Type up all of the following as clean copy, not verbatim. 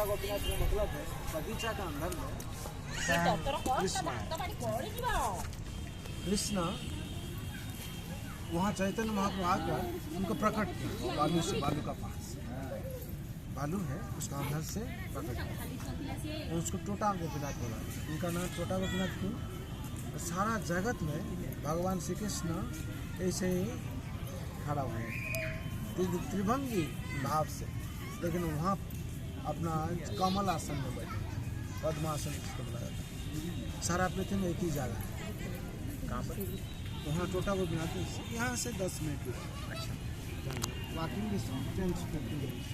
छोटा गोपीनाथ का मतलब है बगीचा का अंदर में कृष्ण वहाँ चैतन्य महाप्रभु आकर उनको प्रकट किया बालू से, बालू का पास बालू है उसका अंदर से प्रकट किया, उसको छोटा गोपीनाथ बोला। उनका नाम छोटा गोपीनाथ क्यों? सारा जगत में भगवान श्री कृष्ण ऐसे ही खड़ा हुए त्रिभंगी भाव से, लेकिन वहाँ अपना कमल आसन में बैठे, पद्मासन जिसको बुलाया जाता है। सारा पृथ्वी में एक ही जगह है। कहाँ पर? वहाँ छोटा गोपीनाथ यहाँ से 10 मिनट की। अच्छा, वॉकिंग डिस्टेंस 15 मिनट।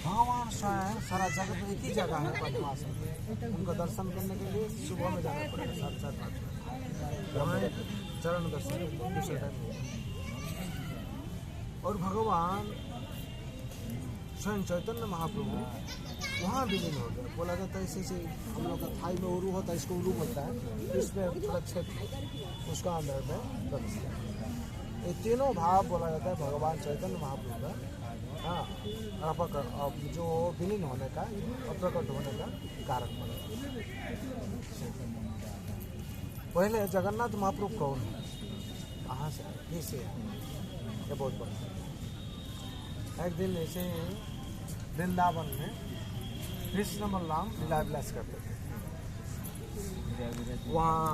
भगवान स्वयं सारा जगत में एक ही जगह है पद्मासन। उनको दर्शन करने के लिए सुबह में जाना पड़ेगा 7-5 वहाँ चरण दर्शन दूसरे टाइम। और भगवान स्वयं चैतन्य महाप्रभु वहाँ विलीन हो गया। बोला जाता है ऐसे हम लोग का थाई में उरू होता है, इसको उरू बोलता है, इसमें थोड़ा क्षेत्र उसका अंदर में प्रवेश किया। ये तीनों भाव बोला जाता है भगवान चैतन्य महाप्रभु का। हाँ, जो विलीन होने का और प्रकट होने का कारण बना। पहले जगन्नाथ महाप्रभु कौन है, कहाँ से आए, कैसे आए, ये बहुत बड़ा। एक दिन ऐसे वृंदावन में कृष्ण बलराम लीला विलास करते थे। वहाँ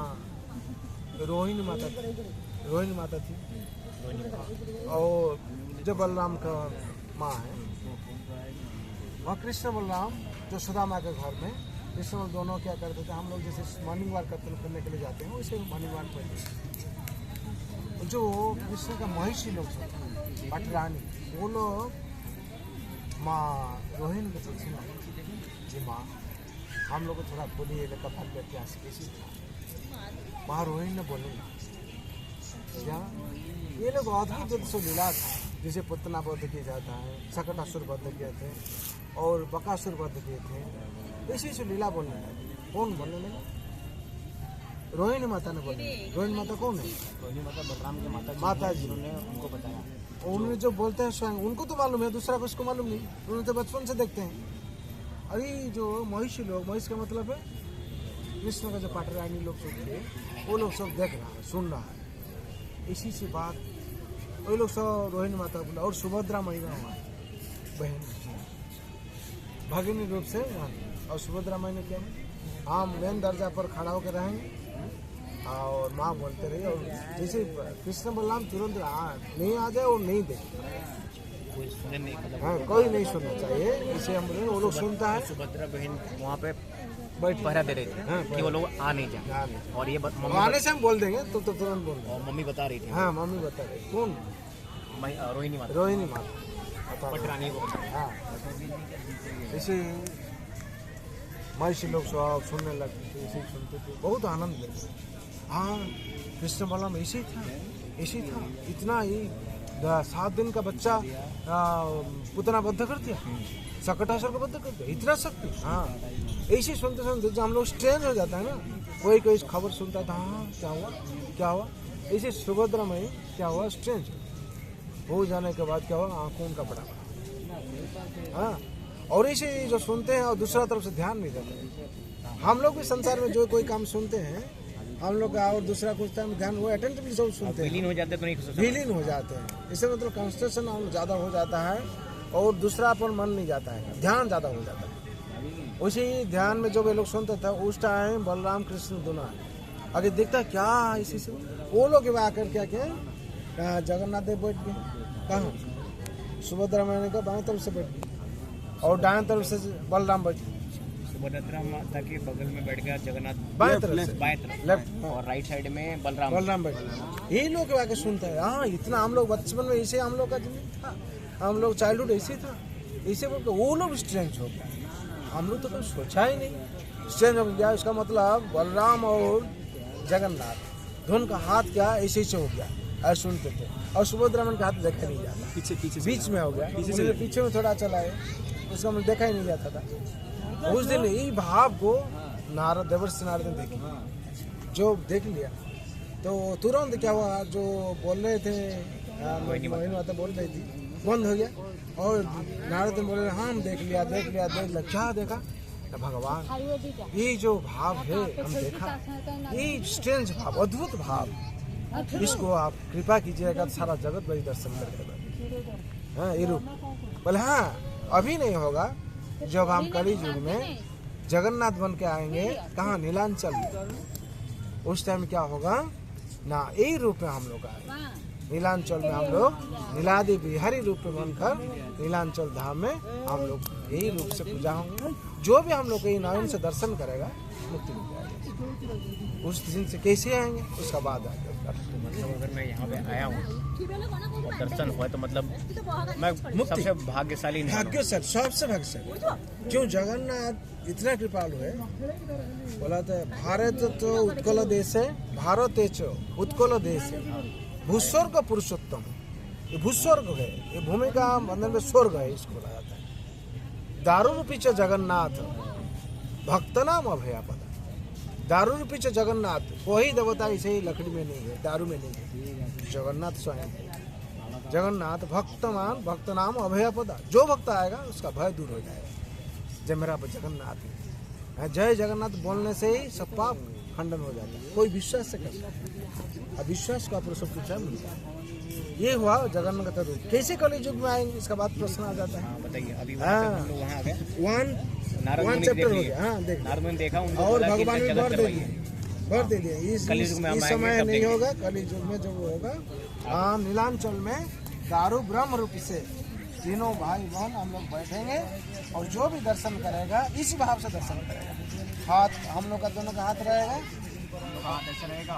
रोहिणी माता थी और जो बलराम का माँ है। वहाँ कृष्ण बलराम जो सुदामा के घर में कृष्ण बलराम दोनों क्या करते थे, हम लोग जैसे मॉर्निंग वॉक करने के लिए जाते हैं वैसे मॉर्निंग वॉक करते थे। जो कृष्ण का महिषी लोग पटरानी, वो लोग माँ रोहिणी को पूछे ना जी माँ हम लोग को थोड़ा बोलिए कपाल का इतिहास कैसी था। माँ रोहिणी ने बोले ना क्या ये लोग अद्भुत से लीला था, जिसे पुतना वध किया जाता है, सकटासुर वध किए थे और बकासुर वध किए थे, इसी से लीला बोलने लगे। कौन बोलने लगे? रोहिणी माता ने बोली। रोहिणी माता कौन है? रोहिणी माता बलराम के माता जी ने उनको बताया। उन्होंने जो बोलते हैं स्वयं उनको तो मालूम है, दूसरा को मालूम नहीं। उन्होंने तो बचपन से देखते हैं। अरे जो महिषी लोग, महिष का मतलब है कृष्ण का जो पाटरानी लोग सब थे वो लोग सब देख रहा है, सुन रहा है। इसी से बात वही लोग सब रोहिणी माता बोला। और सुभद्रा महिला हमारी बहन भगिनी रूप से वहाँ। और सुभद्रा महिला क्या है, हम मेन दर्जा पर खड़ा होकर रहेंगे और माँ बोलते रही। और जैसे कृष्ण बलराम तुरंत नहीं आ जाए और नहीं देखे, हाँ कोई नहीं सुनना चाहिए, इसे हम बोले। वो लोग सुनता है। सुभद्रा बहन वहाँ पे पहरा दे रहे थे कि वो लोग आ नहीं जाए। और ये आने से हम बोल देंगे तो तुरंत बोल देंगे। और मम्मी बता रही थी। हाँ मम्मी बता रही। कौन? रोहिणी माता। रोहिणी माता पटरानी को। हाँ, ऐसे महिषी लोग सब सुनने लगते थे, ऐसे सुनते थे, बहुत आनंद लेते। हाँ कृष्ण बलराम ऐसे था इतना ही 7 दिन का बच्चा पुतना बद्ध कर दिया, सकटासुर को बद्ध कर दिया, इतना शक्ति। हाँ ऐसे सुनते सुनते जो हम लोग स्ट्रेंज हो जाता है ना, कोई खबर सुनता था, हाँ क्या हुआ ऐसे सुभद्रा में क्या हुआ, स्ट्रेंज हो जाने के बाद क्या हुआ, आंखों का बड़ा। हाँ और ऐसे जो सुनते हैं और दूसरा तरफ से ध्यान नहीं देते। हम लोग भी संसार में जो कोई काम सुनते हैं हम लोग का और दूसरा कुछ टाइम ध्यान वो अटेंटिवली सब सुनते हैं, विलीन हो जाते हैं। इससे मतलब कंसंट्रेशन ज़्यादा हो जाता है और दूसरा पर मन नहीं जाता है, ध्यान ज़्यादा हो जाता है। उसी ध्यान में जो वे लोग सुनते थे उस टाइम बलराम कृष्ण दोनों आगे देखता क्या इसी से वो लोग आकर क्या जगन्नाथ देव बैठ गए। कहाँ? सुभद्रा मैंने कहा बाएं तरफ से बैठ गए और दाएं तरफ से बलराम बैठ गए। सुभद्रा माता के बगल में बैठ गया जगन्नाथ बाएं तरफ, लेफ्ट और राइट साइड में बलराम बैठ गया। यही लोग आके सुनते हैं। हाँ इतना हम लोग बचपन में ऐसे हम लोग का जिंदगी था, हम लोग चाइल्डहुड ऐसे था, ऐसे बोल के वो लोग स्ट्रेंज हो गया। हम लोग तो कुछ सोचा ही नहीं, स्ट्रेंज हो गया। उसका मतलब बलराम और जगन्नाथ दोनों का हाथ क्या ऐसे ही हो गया और सुनते थे। और सुभद्रा मन का हाथ देखा नहीं जाता, पीछे बीच में हो गया, पीछे में थोड़ा चला है, उसका मतलब देखा ही नहीं जाता था। उस दिन यही भाव को नारद देवर्षि नारद ने देखी, जो देख लिया तो तुरंत क्या हुआ, जो बोल रहे थे मोहिनी माता बोल रही थी बंद हो गया। और नारद बोले हाँ हम देख लिया क्या देखा? तो भगवान ये जो भाव है हम देखा, ये स्ट्रेंज भाव, अद्भुत भाव, इसको आप कृपा कीजिएगा तो सारा जगत बड़ी दर्शन करेगा। हाँ ये रूप बोले हाँ अभी नहीं होगा, जब हम कली युग में जगन्नाथ बन के आएंगे कहाँ नीलांचल में, उस टाइम क्या होगा ना, यही रूप में हम लोग आएंगे नीलांचल में, हम लोग नीलादि बिहारी रूप में बनकर नीलांचल धाम में हम लोग यही रूप से पूजा होंगे। जो भी हम लोग को नयन से दर्शन करेगा मुक्ति मिल जाएगी। उस दिन से कैसे आएंगे उसका बाद आएगा। मतलब अगर मैं यहाँ पे आया हूँ और दर्शन हुआ तो मतलब मैं सबसे भाग्यशाली सबसे भाग्यशाली। क्यों? जगन्नाथ इतना कृपालु है। बोला था भारत तो उत्कल देश है, भारत उत्कल देश है, भूस्वर्ग पुरुषोत्तम। ये भूस्वर्ग है, ये भूमि का मतलब में स्वर्ग है, इसको बोला जाता है। दारुरूपी च जगन्नाथ भक्तनाम अभयापद। दारुरूपी च जगन्नाथ, वही देवता इसे ही लकड़ी में नहीं है, दारू में नहीं है, जगन्नाथ स्वयं। जगन्नाथ भक्तमान भक्तनाम अभयापदा, जो भक्त आएगा उसका भय दूर हो जाएगा। जय मेरा जगन्नाथ है, जय जगन्नाथ बोलने से ही सब पाप खंडन हो जाता है। कोई विश्वास से करता है, अविश्वास का पुरुष कुछ मिलता है। ये हुआ जगन्नाथ का रूप। कैसे कली युग में आएंगे इसका बात प्रश्न आ जाता है। बताइए अभी वन चैप्टर हो गया। हाँ देख देखा और भगवान भी भर दे दिए इस समय नहीं होगा। कली युग में जब होगा हाँ नीलांचल में दारू ब्रह्म रूप से तीनों भाई बहन हम लोग बैठेंगे और जो भी दर्शन करेगा इसी भाव से दर्शन करेगा। हाथ हम लोग का दोनों का हाथ रहेगा,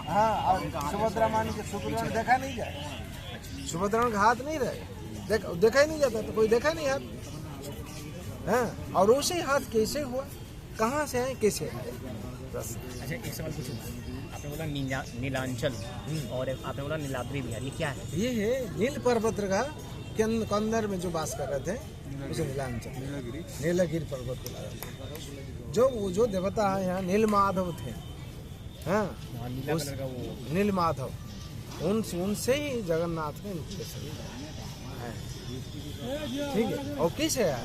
हाँ। और सुभद्रा मान के सुभद्रा देखा नहीं जाए, सुभद्रा का हाथ नहीं रहे, देखा ही नहीं जाता, तो कोई देखा नहीं हाथ, हाँ। और उसे हाथ कैसे हुआ, कहाँ से आए, कैसे आए? अच्छा एक सवाल पूछूं, आपने बोला नीलांचल और आपने बोला नीलाद्री बिहार, ये क्या है? ये है नील पर्वत का कंदर में जो वास कर रहे थे उसे नीलांचल, नीलगिरी पर्वत को लगा। जो देवता है यहाँ नील माधव थे, हाँ नील माधव, उनसे ही जगन्नाथ में ठीक है। और किसे आया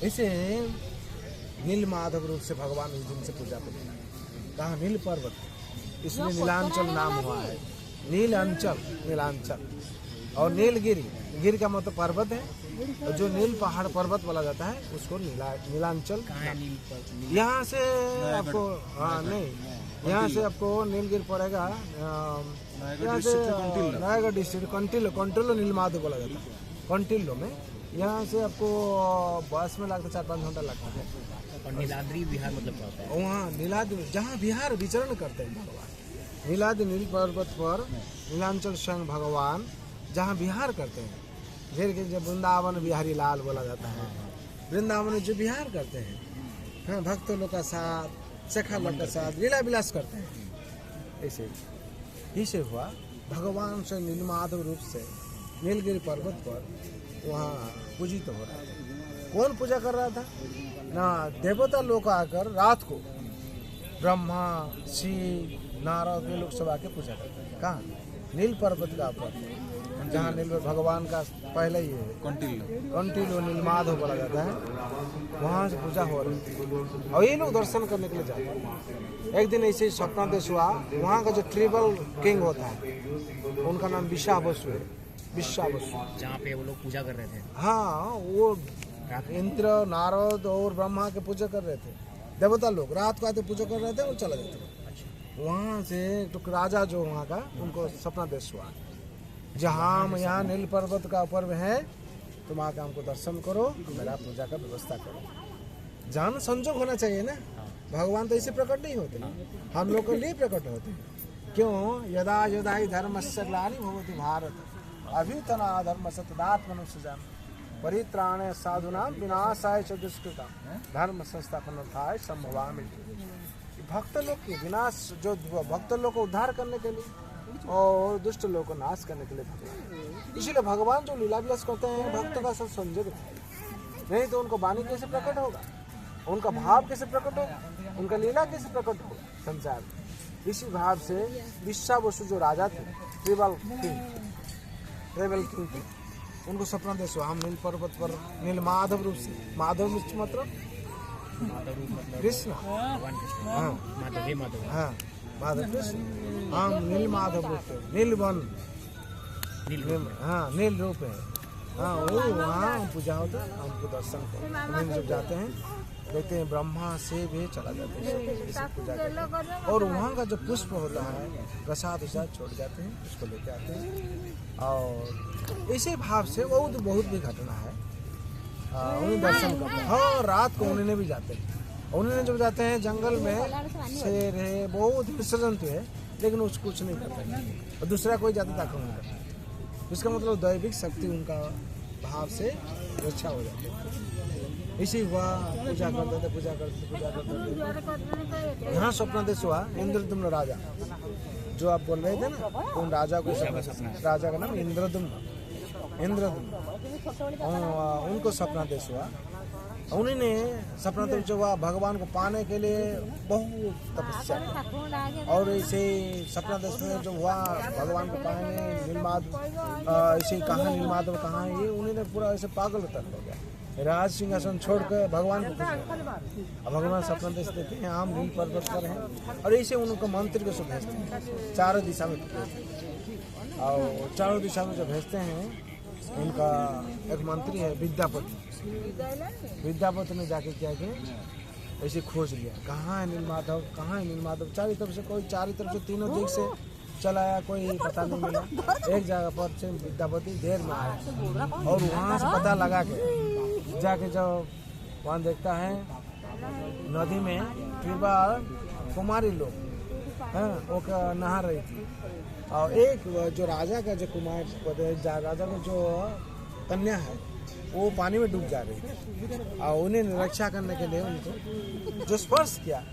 इसे नील माधव रूप से भगवान उस दिन से पूजा करते। कहा नील पर्वत, इसलिए नीलांचल नाम हुआ है। नील अंचल, नीलांचल। और नीलगिरी, गिर का मतलब पर्वत है, और जो नील पहाड़ पर्वत बोला जाता है उसको नीलांचल। यहाँ से आपको हाँ नहीं, यहाँ से आपको नीलगिरी पड़ेगा, यहाँ से रायगढ़ डिस्ट्रिक्ट कंटिलो नील माधव बोला जाता है। कंटिलो में यहाँ से आपको बस में लगता 4-5 घंटा लगता है। और नीलाद्री बिहार मतलब क्या होता है? वहाँ नीलाद्री जहाँ बिहार विचरण करते हैं भगवान, नीलाद्री नील पर्वत पर नीलांचल स्वयं भगवान जहाँ विहार करते हैं। फिर के जब वृंदावन बिहारी लाल बोला जाता है, वृंदावन में जो विहार करते हैं, हाँ भक्तों लोग का साथ, सखा लोग का साथ लीला विलास करते हैं। ऐसे हुआ भगवान से नीलमाधव रूप से नीलगिरी पर्वत पर वहाँ पूजित हो रहा था। कौन पूजा कर रहा था ना? देवता लोग आकर रात को ब्रह्मा शिव नारद ये लोग सब आके पूजा करते हैं। कहाँ? नील पर्वत का ऊपर, जहाँ नील भगवान का पहले ही है कंटिलो नीलमाधव बोला जाता है, वहाँ से पूजा हो रही थी। और ये लोग दर्शन करने के लिए जाते हैं। एक दिन ऐसे ही स्वप्नादेश हुआ, वहाँ का जो ट्रिबल किंग होता है उनका नाम विश्वावसु है, विश्वावसु, जहाँ पे वो लोग पूजा कर रहे थे। हाँ वो इंद्र नारद और ब्रह्मा के पूजा कर रहे थे। देवता लोग रात को आते पूजा कर रहे थे और चला जाते थे। वहाँ से तो राजा जो वहाँ का उनको सपनादेश हुआ, जहाँ हम यहाँ नील पर्वत का ऊपर है तुम आकर हमको दर्शन करो, मेरा पूजा का व्यवस्था करो। जान संजोग होना चाहिए ना, भगवान तो ऐसे प्रकट नहीं होते, हम लोग के लिए प्रकट होते हैं। क्यों? यदा यदा ही धर्मस्य ग्लानिर्भवति भारत अभ्युत्थानाधर्मस्य तदात्मनोऽस्य जान परित्राणाय साधूनां विनाशाय च दुष्कृतां धर्म संस्थापनार्थाय संभवामि। भक्त लोग के विनाश, जो भक्त लोग को उद्धार करने के लिए और दुष्ट लोग को नाश करने के लिए भगवान। इसीलिए भगवान जो लीला विलास करते हैं भक्त का सब संजोग है, नहीं तो उनको वाणी कैसे प्रकट होगा, उनका भाव कैसे प्रकट होगा, उनका लीला कैसे प्रकट होगा संसार में। इसी भाव से विश्वावसु जो राजा थे, ट्रिबल किंग थे, उनको सपना देश हुआ हम नील पर्वत पर नील माधव रूप से, माधव रूप मतलब माधव रूप मतलब कृष्ण, भगवान कृष्ण। हाँ माधव हे माधव। हाँ माधव कृष्ण, हम नील माधव रूप है, नीलवन, हाँ नील रूप है, हाँ वो वहाँ पूजा होता है, हमको दर्शन को हम जब जाते हैं देखते हैं ब्रह्मा से भी चला जाते हैं इसे पूजा करते हैं। और वहाँ का जो पुष्प होता है प्रसाद उसाद छोड़ जाते हैं, उसको लेके आते हैं और इसी भाव से बहुत भी घटना है। उन्हें दर्शन करते हैं, हाँ रात को उन्हें भी जाते हैं, उन्हें जब जाते हैं जंगल में शेर है बहुत विसर्जन है, लेकिन उसको कुछ नहीं करते और दूसरा कोई जाता ताकत नहीं करता। इसका मतलब दैविक शक्ति उनका भाव से रक्षा हो जाती है। इसी हुआ पूजा करते थे। यहाँ स्वप्नादेश हुआ इंद्रदुम्न राजा, जो आप बोल रहे थे ना, उन राजा को राजा का नाम इंद्रदुम्न, उनको स्वप्नादेश हुआ। उन्हीं ने स्वप्नादेश जो हुआ भगवान को पाने के लिए बहुत तपस्या की और इसे स्वप्नादेश में जो हुआ भगवान को पाने नीलमाधव इसे कहाँ नीलमाधव कहाँ है, ये उन्होंने पूरा ऐसे पागल कर हो गया, राज सिंहासन छोड़कर भगवान को अब भगवान स्वप्नादेश देते हैं हम नील पर्वत पर हैं और ऐसे उनको मंत्री को सब भेजते हैं चारों दिशा में, और चारों दिशा में जब भेजते हैं उनका एक मंत्री है विद्यापति, विद्यापति ने जाके क्या किया ऐसे खोज लिया कहाँ है नीलमाधव, कहाँ है नीलमाधव, चारों तरफ से कोई चारों तरफ से तीनों दिख से चलाया, कोई पता नहीं मिला। एक जगह पर से विद्यापति देर में आया और वहाँ से पता लगा के जाके जब वहाँ देखता है नदी में केवल कुमारी लोग हैं वो नहा रही थी और एक जो राजा का जो कुमार राजा का जो कन्या है वो पानी में डूब जा रही थी और उन्हें रक्षा करने के लिए उनको जो स्पर्श किया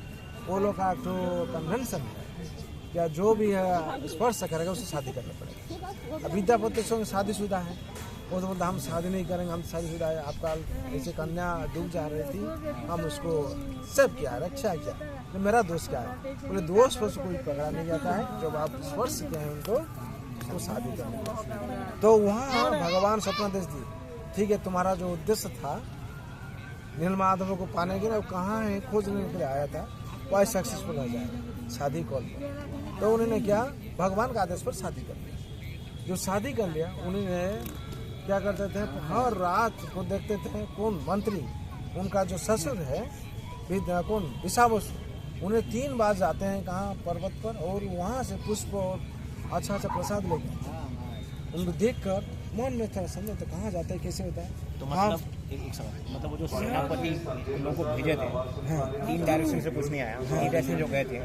वो लोग का तो कन्वेंशन है क्या जो भी है स्पर्श करेगा उससे शादी करना पड़ेगा। अब विद्यापति संग शादीशुदा है, वो तो बोलता हम शादी नहीं करेंगे, हम शादीशुदा है, आपका ऐसे कन्या डूब जा रही थी हम उसको सेव किया रक्षा किया, तो मेरा दोष क्या है, बोले दोष पर कोई पकड़ा नहीं जाता है, जब आप स्पर्श किए हैं उनको उसको शादी करना। तो वहाँ भगवान स्वप्नादेश दी, ठीक है तुम्हारा जो उद्देश्य था नीलमाधव को पाने के लिए कहाँ है खोजने के लिए आया था वह सक्सेसफुल हो जाएगा शादी कॉल पर। तो उन्होंने क्या भगवान के आदेश पर शादी कर लिया, जो शादी कर लिया उन्होंने क्या करते थे हर रात को देखते थे कौन मंत्री उनका जो ससुर है कौन विशावसु, उन्हें 3 बार जाते हैं कहाँ पर्वत पर और वहाँ से पुष्प और अच्छा अच्छा प्रसाद लेके उनको देखकर मन में था समझे तो कहाँ जाता है कैसे होता है। तो मतलब एक सवाल, मतलब वो जो सेनापति लोगों को भेजे थे, हाँ, 3 डायरेक्शन से कुछ नहीं आया, हाँ, 3 डायरेक्शन जो गए थे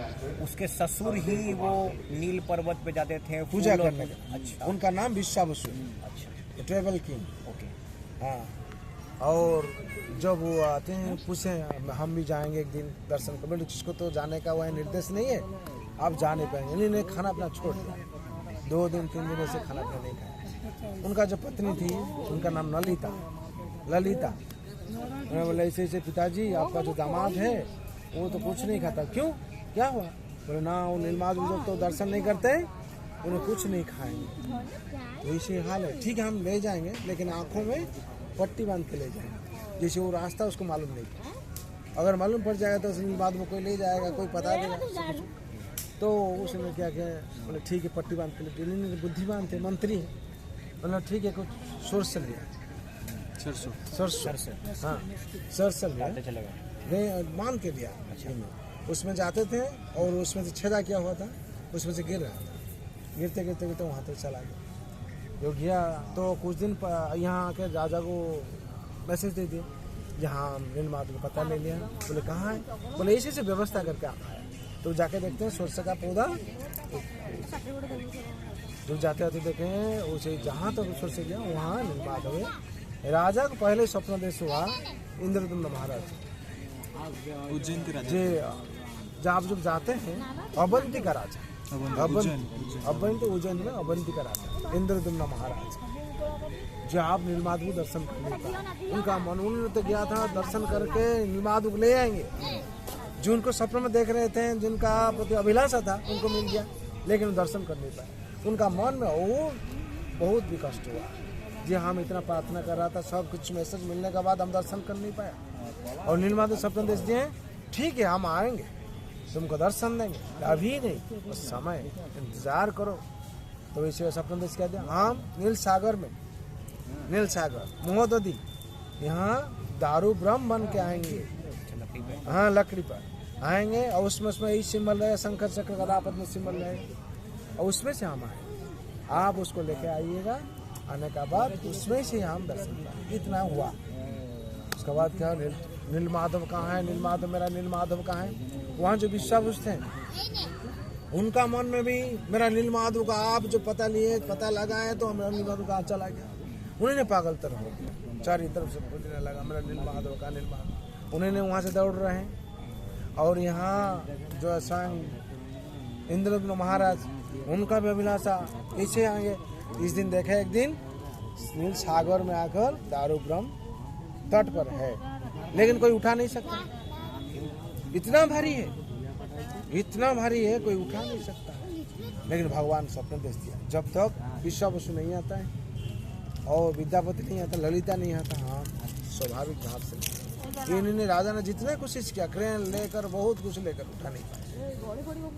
उसके ससुर ही वो नील पर्वत पे जाते थे पूजा करने के। अच्छा, उनका नाम विशावसु, अच्छा ट्रेवल किंग। ओके, हाँ और जब वो आते हैं पूछे हम भी जाएंगे एक दिन दर्शन कर, बोले जिसको तो जाने का वह निर्देश नहीं है आप जा नहीं पाएंगे। इन्होंने खाना अपना छोड़ दिया, 2 दिन 3 दिन से खाना अपना नहीं खाया। उनका जो पत्नी थी उनका नाम ललिता, उन्होंने बोला ऐसे ऐसे पिताजी आपका जो दामाद है वो तो कुछ नहीं खाता, क्यों क्या हुआ, बोले ना वो नीलमाधव जब तो दर्शन नहीं करते उन्हें कुछ नहीं खाएंगे, तो इसी हाल है, ठीक है हम ले जाएंगे लेकिन आँखों में पट्टी बांध के ले जाएंगे, जैसे वो रास्ता उसको मालूम नहीं, अगर मालूम पड़ जाएगा तो नीलमाधव में कोई ले जाएगा कोई पता देगा। तो उसने क्या किया बोले ठीक है पट्टी बांध के लिए, बुद्धिमान थे मंत्री है, बोला ठीक है कुछ सोर्स लिया सरसों हाँ सरसों लिया मान के दिया, उसमें जाते थे और उसमें से छेदा किया हुआ था उसमें से गिर रहा था, गिरते गिरते गिरते वहाँ तक चला गया। जो गया तो कुछ दिन यहाँ आके राजा को मैसेज दे दिया जहाँ नीलमाधव को पता ले लिया, बोले कहाँ है, बोले इसी से व्यवस्था करके आप आया। तो जाके देखते हैं सरसों का पौधा, जो जाते आते देखे उसे जहाँ तक सरसों गया वहाँ नीलमाधव है। राजा को पहले स्वप्नादेश हुआ इंद्रदुम्न महाराज उज्जैन के राजा, जब आप जब जाते हैं अवंती का राजा, अवंती उज्जैन में अवंती का राजा इंद्रदुम्न महाराज, जो आप नीलमाधव दर्शन करने का उनका मन, उन्होंने तो गया था दर्शन करके नीलमाधव को ले आएंगे, जो उनको सपने में देख रहे थे जिनका प्रति अभिलाषा था उनको मिल गया लेकिन दर्शन कर नहीं पाए, उनका मन में और बहुत भी कष्ट हुआ। जी हम इतना प्रार्थना कर रहा था, सब कुछ मैसेज मिलने के बाद हम दर्शन कर नहीं पाया। और नीलमाधव स्वप्न देश दिए, ठीक है हम आएंगे, तुमको दर्शन देंगे, अभी नहीं, उस समय इंतजार करो। तो इसे स्वप्न देश कह दिया, हम नील सागर में, नील सागर महोदधी यहाँ दारू ब्रह्म बन के आएंगे। हाँ, लकड़ी पर आएंगे और उसमें यही सिंबल रहेगा, शंकर चक्र गदा पद्म सिंबल रहेगा, और उसमें से हम आएंगे, आप उसको लेके आइएगा। आने के बाद उसमें से हम दर्शन करेंगे। इतना हुआ। उसके बाद क्या, नीलमाधव कहाँ है, नीलमाधव मेरा नीलमाधव कहाँ है। वहाँ जो विश्वाभूष थे उनका मन में भी मेरा नीलमाधव का आप जो पता लिए, पता लगाए तो मेरा नीलमाधव का चला गया। उन्होंने पागल तरह हो गया, चारों तरफ से खोजने लगा मेरा नीलमाधव का, नीलमाधव। उन्होंने वहाँ से दौड़ रहे हैं। और यहाँ जो स्वयं इंद्रद्युम्न महाराज, उनका भी अभिलाषा कैसे आएंगे। इस दिन देखे, एक दिन नील सागर में आकर दारू ब्रह्म तट पर है, लेकिन कोई उठा नहीं सकता, इतना भारी है, इतना भारी है, कोई उठा नहीं सकता। लेकिन भगवान स्वप्न देश दिया, जब तक विश्वावसु नहीं आता है और विद्यापति नहीं आता, ललिता नहीं आता, हाँ स्वाभाविक भाव से इन्होंने राजा ने जितने कोशिश किया, क्रेन लेकर बहुत कुछ लेकर उठा नहीं पाए।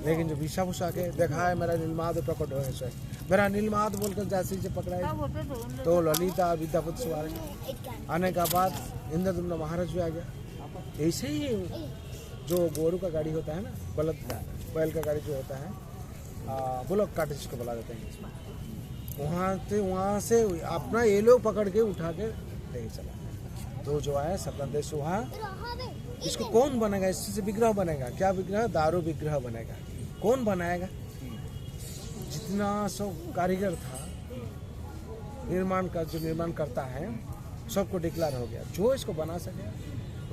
लेकिन जो विश्वाभूष आके देखा है मेरा नीलमाधव प्रकट हो है, मेरा नीलमाधव बोलकर जैसे से पकड़ाए तो ललिता विद्यापति से आने का बाद इंद्रद्युम्न महाराज भी आ गया। ऐसे ही जो गोरू का गाड़ी होता है ना, बलद का, बैल का गाड़ी जो होता है, बुलक काट जिसको बुला देते हैं, वहाँ से अपना ये लोग पकड़ के उठा के ले चला। तो जो है स्वप्न देश वहाँ, इसको कौन बनेगा, इससे विग्रह बनेगा, क्या विग्रह, दारू विग्रह बनेगा। कौन बनाएगा, जितना सब कारीगर था निर्माण का, जो निर्माण करता है सबको डिक्लेयर हो गया, जो इसको बना सके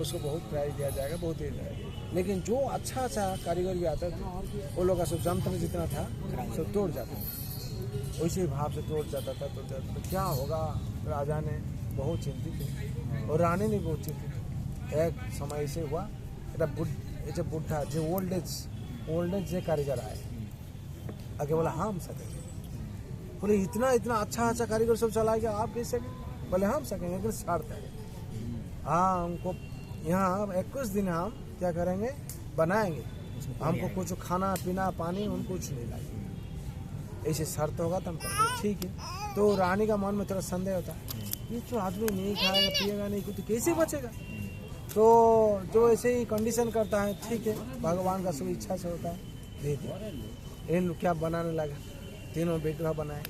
उसको बहुत प्राइज दिया जाएगा, बहुत दिया जाएगा। लेकिन जो अच्छा कारीगर भी आता था, वो लोग का सब जंत्र जितना था सब तोड़ जाता था, उसी भाव से तोड़ जाता था। तो क्या होगा, राजा ने बहुत चिंतित थे और रानी ने बहुत चिंतित। एक समय ऐसे हुआ, जब बुढ़ा जो ओल्ड एज से कारीगर आए, आगे बोला हम सकेंगे। बोले इतना अच्छा कारीगर सब चला गया, आप कैसे? बोले हम सकेंगे, लेकिन शर्त है, हाँ हमको यहाँ 21 दिन हम क्या करेंगे, बनाएंगे, हमको कुछ खाना पीना पानी हम कुछ नहीं लाएंगे, ऐसे शर्त होगा तो हम करेंगे। ठीक है। तो रानी का मन में थोड़ा संदेह होता है, ये जो आदमी नहीं खाएगा पिएगा नहीं कुछ, तो कैसे बचेगा। तो जो ऐसे ही कंडीशन करता है, ठीक है, भगवान का सब इच्छा से होता है, दे दिया। इन क्या बनाने लगा, तीनों विग्रह बनाए।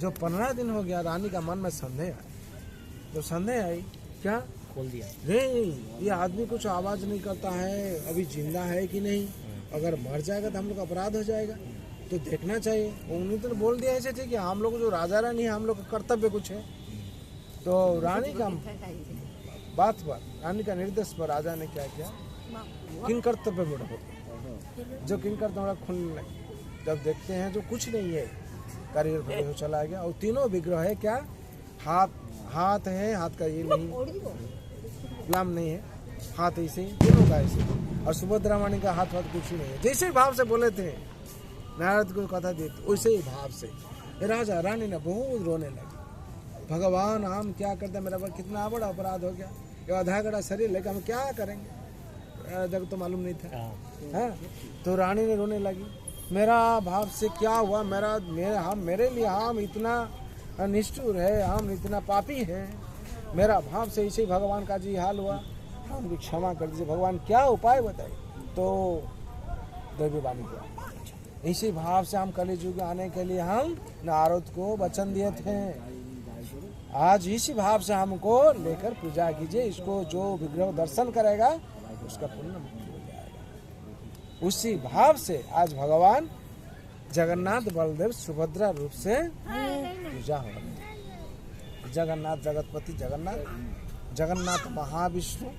जो 15 दिन हो गया, रानी का मन में संदेह आई। तो संदेह आई, क्या खोल दिया, नहीं ये आदमी कुछ आवाज नहीं करता है, अभी जिंदा है कि नहीं, अगर मर जाएगा तो हम लोग अपराध हो जाएगा, तो देखना चाहिए। उन्होंने तो बोल दिया ऐसे, ठीक है, हम लोग जो राजा रानी है, हम लोग का कर्तव्य कुछ है। तो रानी का बात पर, रानी का निर्देश पर राजा ने क्या किया, किन कर्तव्य में रखो, जो किन कर्तव्य खुलने लगे। जब देखते हैं जो कुछ नहीं है, कारीगर खड़े चला गया। और तीनों विग्रह है, क्या हाथ है, हाथ का ये नहीं लाम नहीं है, हाथ ऐसे ही, तीनों का ऐसे। और सुभद्रा रानी का हाथ कुछ ही नहीं है। जैसे भाव से बोले थे नारद को कथा दी, वैसे ही भाव से राजा रानी ने बहुत रोने लगे। भगवान हम क्या करते, मेरा पर कितना बड़ा अपराध हो गया, ये आधा गड़ा शरीर लेकर हम क्या करेंगे, जब तो मालूम नहीं था है। तो रानी ने रोने लगी, मेरा भाव से क्या हुआ, मेरे लिए हम इतना निष्ठुर है, हम इतना पापी है, मेरा भाव से इसे भगवान का जी हाल हुआ, हम भी क्षमा कर दीजिए भगवान, क्या उपाय बताए। तो देवी वाणी किया, इसी भाव से हम कलियुग आने के लिए हम नारद को वचन दिए थे, आज इसी भाव से हमको लेकर पूजा कीजिए, इसको जो विग्रह दर्शन करेगा उसका पुण्य मुक्ति हो जाएगा। उसी भाव से आज भगवान जगन्नाथ बलदेव सुभद्रा रूप से पूजा हो रही है। जगन्नाथ जगतपति जगन्नाथ महाविष्णु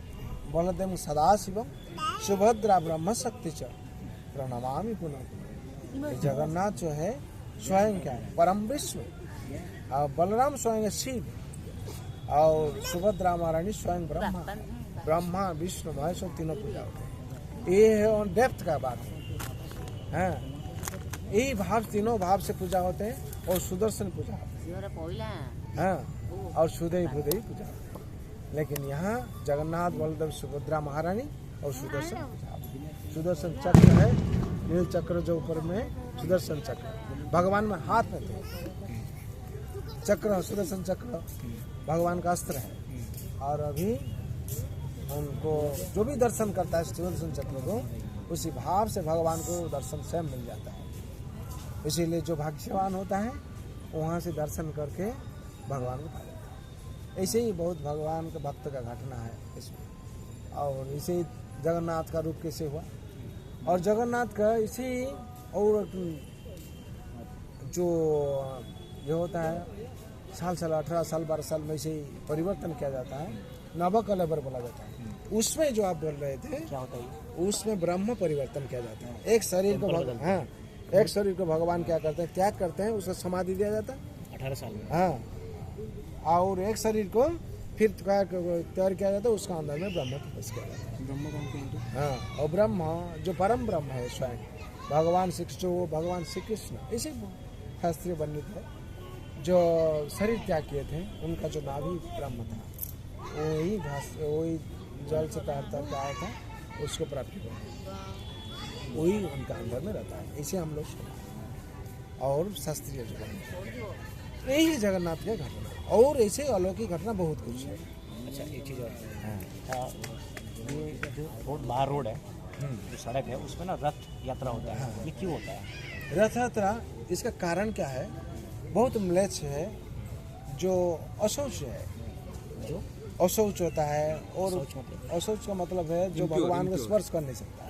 बलदेव सदाशिवम सुभद्रा ब्रह्म शक्ति च प्रणमामि पुनः। जगन्नाथ जो है स्वयं क्या है, परम विष्णु, और बलराम स्वयं शिव, और सुभद्रा महारानी स्वयं ब्रह्मा विष्णु महेश तीनों पूजा होते हैं। ये है डेप्थ का बात है, यही भाव तीनों भाव से पूजा होते हैं। और सुदर्शन पूजा होते हैं। हाँ, और सुदय बुदय पूजा। लेकिन यहाँ जगन्नाथ बलदेव सुभद्रा महारानी और सुदर्शन पूजा। सुदर्शन चक्र है, नील चक्र जो ऊपर में सुदर्शन चक्र भगवान में हाथ में थे। चक्र सुदर्शन चक्र भगवान का अस्त्र है। और अभी उनको जो भी दर्शन करता है सुदर्शन चक्र को, उसी भाव से भगवान को दर्शन स्वयं मिल जाता है। इसीलिए जो भाग्यवान होता है वहाँ से दर्शन करके भगवान को पा जाता है। ऐसे ही बहुत भगवान के भक्त का घटना है इसमें। और इसे ही जगन्नाथ का रूप कैसे हुआ, और जगन्नाथ का इसे और जो ये होता है साल 18 साल 12 साल में इसे परिवर्तन किया जाता है, नवकलेबर बोला जाता है। उसमें जो आप बोल रहे थे क्या होता है, उसमें ब्रह्म परिवर्तन किया जाता है। एक शरीर को हाँ, एक शरीर को भगवान क्या करते हैं, त्याग करते हैं, उसको समाधि दिया जाता है 18 साल में। हाँ, और एक शरीर को फिर तैयार किया जाता है, उसका अंदर में ब्रह्म प्रवेश किया जाता है। ब्रह्म कौन? हाँ, और ब्रह्म जो परम ब्रह्म है स्वयं भगवान श्री कृष्ण, वो भगवान श्री कृष्ण इसी शास्त्रीय वर्णित है। जो शरीर त्याग किए थे उनका जो नाभि ब्रह्म था, वही जल से तर आया था, उसको प्राप्त किया, वही उनका अंदर में रहता है। इसे हम लोग सुना और शास्त्रीय जीवन यही जगन्नाथ का घटना। और ऐसे अलौकिक घटना बहुत कुछ है। अच्छा, एक चीज़ और है, ये जो रोड बाहर रोड है, जो सड़क है, उसमें ना रथ यात्रा होता है। ये क्यों होता है? रथ यात्रा, इसका कारण क्या है, बहुत म्लेच्छ है, जो अशौच है, जो अशौच होता है। और शौच मतलब? अशौच का मतलब है जो भगवान को स्पर्श कर नहीं सकता।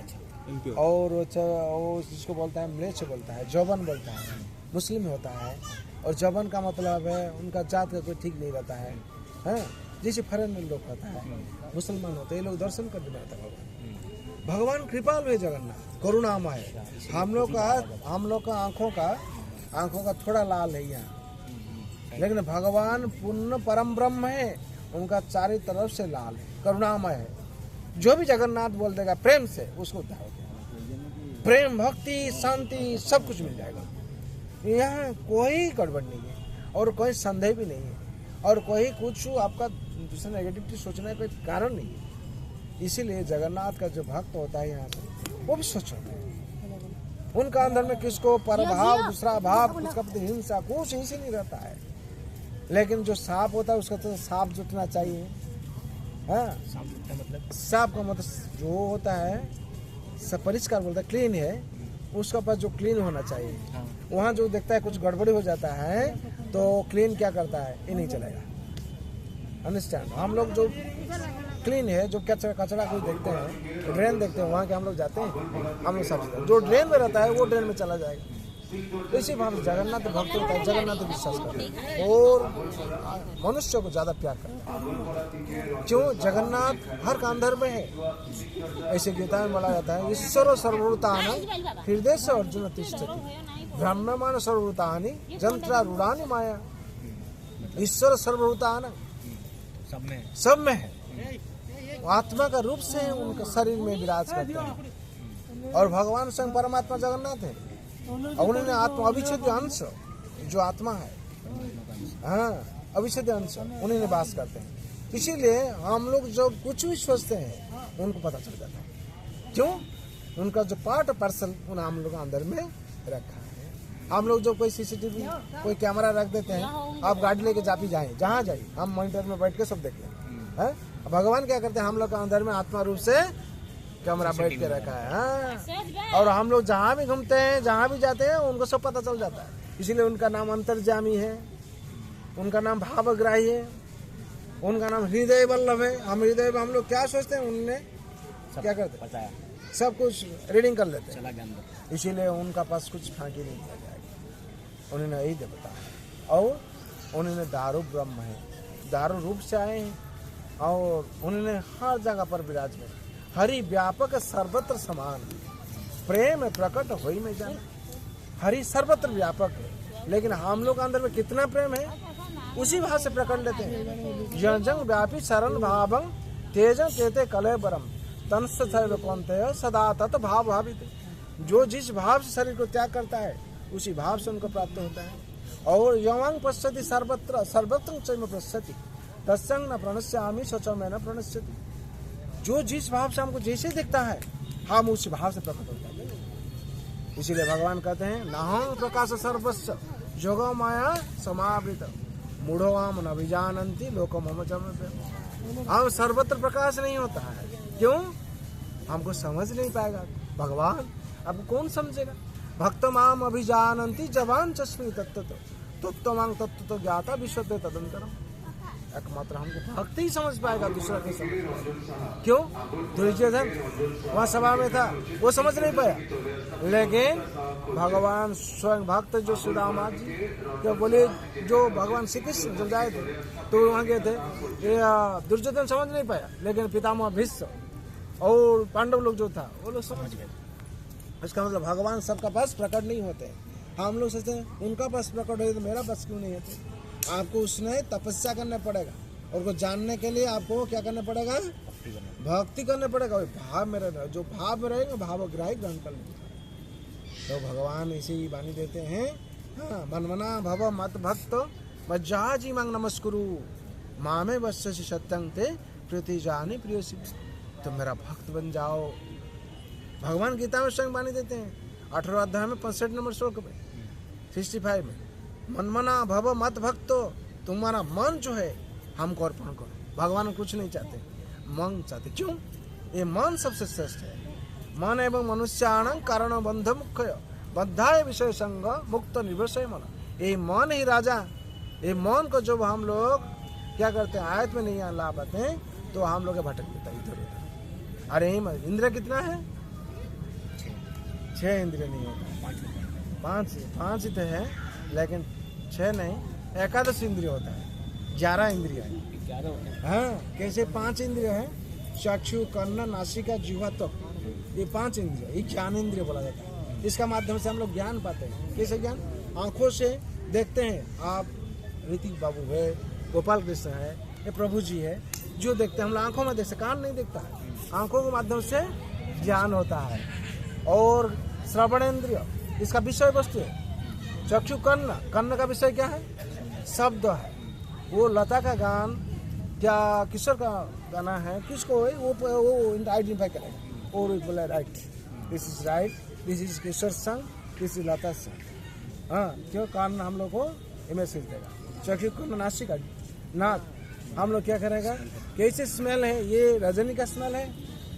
Impure। और वो जिसको बोलता है म्लेच्छ बोलता है, जौवन बोलता है, मुस्लिम होता है। और जौवन का मतलब है उनका जात का कोई ठीक नहीं रहता है, हाँ, जैसे फरेन लोग होता है, मुसलमान होते हैं, ये लोग दर्शन कर नहीं आता भगवान। भगवान कृपालु है, जगन्नाथ करुणामय है। हम लोग का आंखों का थोड़ा लाल है यहाँ, लेकिन भगवान पूर्ण परम ब्रह्म है, उनका चारों तरफ से लाल है, करुणामय है। जो भी जगन्नाथ बोल देगा प्रेम से, उसको उद्धार हो जाएगा। प्रेम, भक्ति, शांति सब कुछ मिल जाएगा। यहाँ कोई गड़बड़ नहीं है और कोई संदेह भी नहीं है, और कोई कुछ आपका दूसरा नेगेटिविटी सोचने का कोई कारण नहीं है। इसीलिए जगन्नाथ का जो भक्त होता है यहाँ से, वो भी स्वच्छ होता है। उनका अंदर में किसको परभाव, दूसरा भाव, किसका प्रति हिंसा, कुछ ही से नहीं रहता है। लेकिन जो सांप होता है उसका तो सांप जुटना चाहिए। हाँ, सांप का मतलब जो होता है परिष्कार बोलता है, क्लीन है, उसका पास जो क्लीन होना चाहिए। वहाँ जो देखता है कुछ गड़बड़ी हो जाता है तो क्लीन क्या करता है, ये नहीं चलेगा। अंडरस्टैंड? हम लोग जो क्लीन है, जो कचरा कोई देखते हैं, ड्रेन देखते हैं, वहाँ के हम लोग जाते हैं, हम लोग सब जो ड्रेन में रहता है वो ड्रेन में चला जाएगा। तो इसी भाव से जगन्नाथ भक्त होता है, जगन्नाथ विश्वास करता है और मनुष्य को ज़्यादा प्यार करता है। क्यों? जगन्नाथ हर कांधर में है। ऐसे गीता में बोला जाता है, ईश्वर सर्वभूतानि हृदय से अर्जुन तिष्ठति, ब्रह्मांड सर्वभूतानि जंत्रारूढ़ानि माया। ईश्वर सर्वभूतानि सब में है, आत्मा का रूप से उनके शरीर में विराज करते हैं। और भगवान स्वयं परमात्मा जगन्नाथ है, और उन्होंने आत्मा अविच्छेद्य अंश जो आत्मा है, हाँ, अविच्छेद्य अंश उन्हें वास करते हैं। इसीलिए हम लोग जो कुछ भी सोचते हैं उनको पता चल जाता है। क्यों? उनका जो पार्ट पार्सल उन हम लोग अंदर में रखा है। हम लोग जो कोई सीसीटीवी, कोई कैमरा रख देते हैं, आप गाड़ी लेके जापी जाए, जहाँ जाए, हम मॉनिटर में बैठ के सब देख लें। भगवान क्या करते हैं, हम लोग के अंदर में आत्मा रूप से कैमरा बैठ के रखा है। हाँ, और हम लोग जहाँ भी घूमते हैं, जहाँ भी जाते हैं, उनको सब पता चल जाता है। इसीलिए उनका नाम अंतर्जामी है, उनका नाम भावग्राही है, उनका नाम हृदय वल्लभ है। हम हृदय में हम लोग क्या सोचते हैं, उनने क्या करते हैं, सब कुछ रीडिंग कर लेते हैं। इसीलिए उनका पास कुछ फांकी नहीं दिया जाएगा। उन्होंने यही बताया। और उन्होंने दारू ब्रह्म है, दारू रूप से आए हैं, और उन्होंने हर जगह पर विराजमान, हरि व्यापक सर्वत्र समान, प्रेम प्रकट होई में जाना। हरि सर्वत्र व्यापक है, लेकिन हम लोग के अंदर में कितना प्रेम है उसी भाव से प्रकट लेते हैं। यजंग व्यापी शरण भावं तेजं केते कलय बरम तंस सर्व कौन्तेय सदा तत् भाव भावित। जो जिस भाव से शरीर को त्याग करता है उसी भाव से उनको प्राप्त होता है। और यवांग पश्यति सर्वत्र सर्वत्र चैव पश्यति तत्संग न प्रणश्यामि सचो में न प्रणश्यति। जो जिस भाव से हमको जैसे दिखता है हम उस भाव से प्रकट होता है। इसीलिए भगवान कहते हैं नाहं प्रकाश सर्वस्व जोगो माया समावृत मूढ़ोम न विजानन्ति लोको मम चम। हम सर्वत्र प्रकाश नहीं होता है, क्यों? हमको समझ नहीं पाएगा भगवान, अब कौन समझेगा? भक्त माम अभिजानन्ति जवान चस्मी तत्व तत्व मांग तत्व तो ज्ञाता विश्वते तदंतरम। एकमात्र हमको भक्त ही समझ पाएगा, दूसरा नहीं समझ। क्यों? दुर्योधन वहाँ सभा में था, वो समझ नहीं पाया, लेकिन भगवान स्वयं भक्त जो सुदामा जी क्या बोले, जो भगवान श्री कृष्ण जब जाए थे तो वहाँ गए थे, दुर्योधन समझ नहीं पाया, लेकिन पितामह भीष्म और पांडव लोग जो था वो लोग समझ गए। इसका मतलब भगवान सबका पास प्रकट नहीं होते। हम लोग सोचते हैं उनका पास प्रकट हो तो मेरा पास क्यों नहीं होते? आपको उसने तपस्या करना पड़ेगा, और को जानने के लिए आपको क्या करना पड़ेगा? भक्ति करना पड़ेगा। भाव में रहना, जो भाव में रहेगा भावग्राही ग्रहण कर लेंगे। तो भगवान इसी वाणी देते हैं, हाँ, मनमना भव मत भक्त मज्जाजी मांग नमस्कुरु मामे वश्यसि सत्यं ते प्रीति जाने प्रिय शिव। तो मेरा भक्त बन जाओ। भगवान गीता में स्वयं वाणी देते हैं 18 अध्याय में 65 नंबर श्लोक में 65 में, मनमना भव मत भक्तो, तुम्हारा मन जो है हमको अर्पण करो। भगवान कुछ नहीं चाहते, मन चाहते। क्यों? ये मन सबसे श्रेष्ठ है। मन एवं मनुष्याणां कारण बंध मुख्य बद्धाय विषय संग मुक्त निर्वशय मन। ये मन ही राजा, ये मन को जब हम लोग क्या करते हैं, आयत में नहीं ला पाते हैं तो हम लोग भटक देता है इधर उधर। अरे इंद्रिय कितना है? 6 इंद्रिय नहीं होता, 5 ही तो है, लेकिन 6 नहीं, 11 इंद्रिय होता है, 11 इंद्रिय है। हाँ, कैसे 5 इंद्रिय है? चक्षु कर्ण नासिका जिह्वा त्वक, ये 5 इंद्रिय, ये ज्ञान इंद्रिय बोला जाता है। इसका माध्यम से हम लोग ज्ञान पाते हैं। कैसे ज्ञान? आंखों से देखते हैं, आप ऋतिक बाबू है, गोपाल कृष्ण है, ये प्रभु जी है, जो देखते हैं हम लोग आंखों में देखते, कान नहीं देखता है, आंखों के माध्यम से ज्ञान होता है। और श्रवण इंद्रिय, इसका विषय वस्तु है। चक्षु कर्ण, कर्ण का विषय क्या है? शब्द है। वो लता का गान क्या किशोर का गाना है, किसको है वो आइडेंटिफाई करेगा और बोला right, this is right, this is Kishore song, this is Lata song. हाँ, क्यों? कान हम लोग को इमेज देगा। चक्षु कर्ण नासिका नाक, हम लोग क्या करेगा, कैसे स्मेल है, ये रजनी का स्मेल है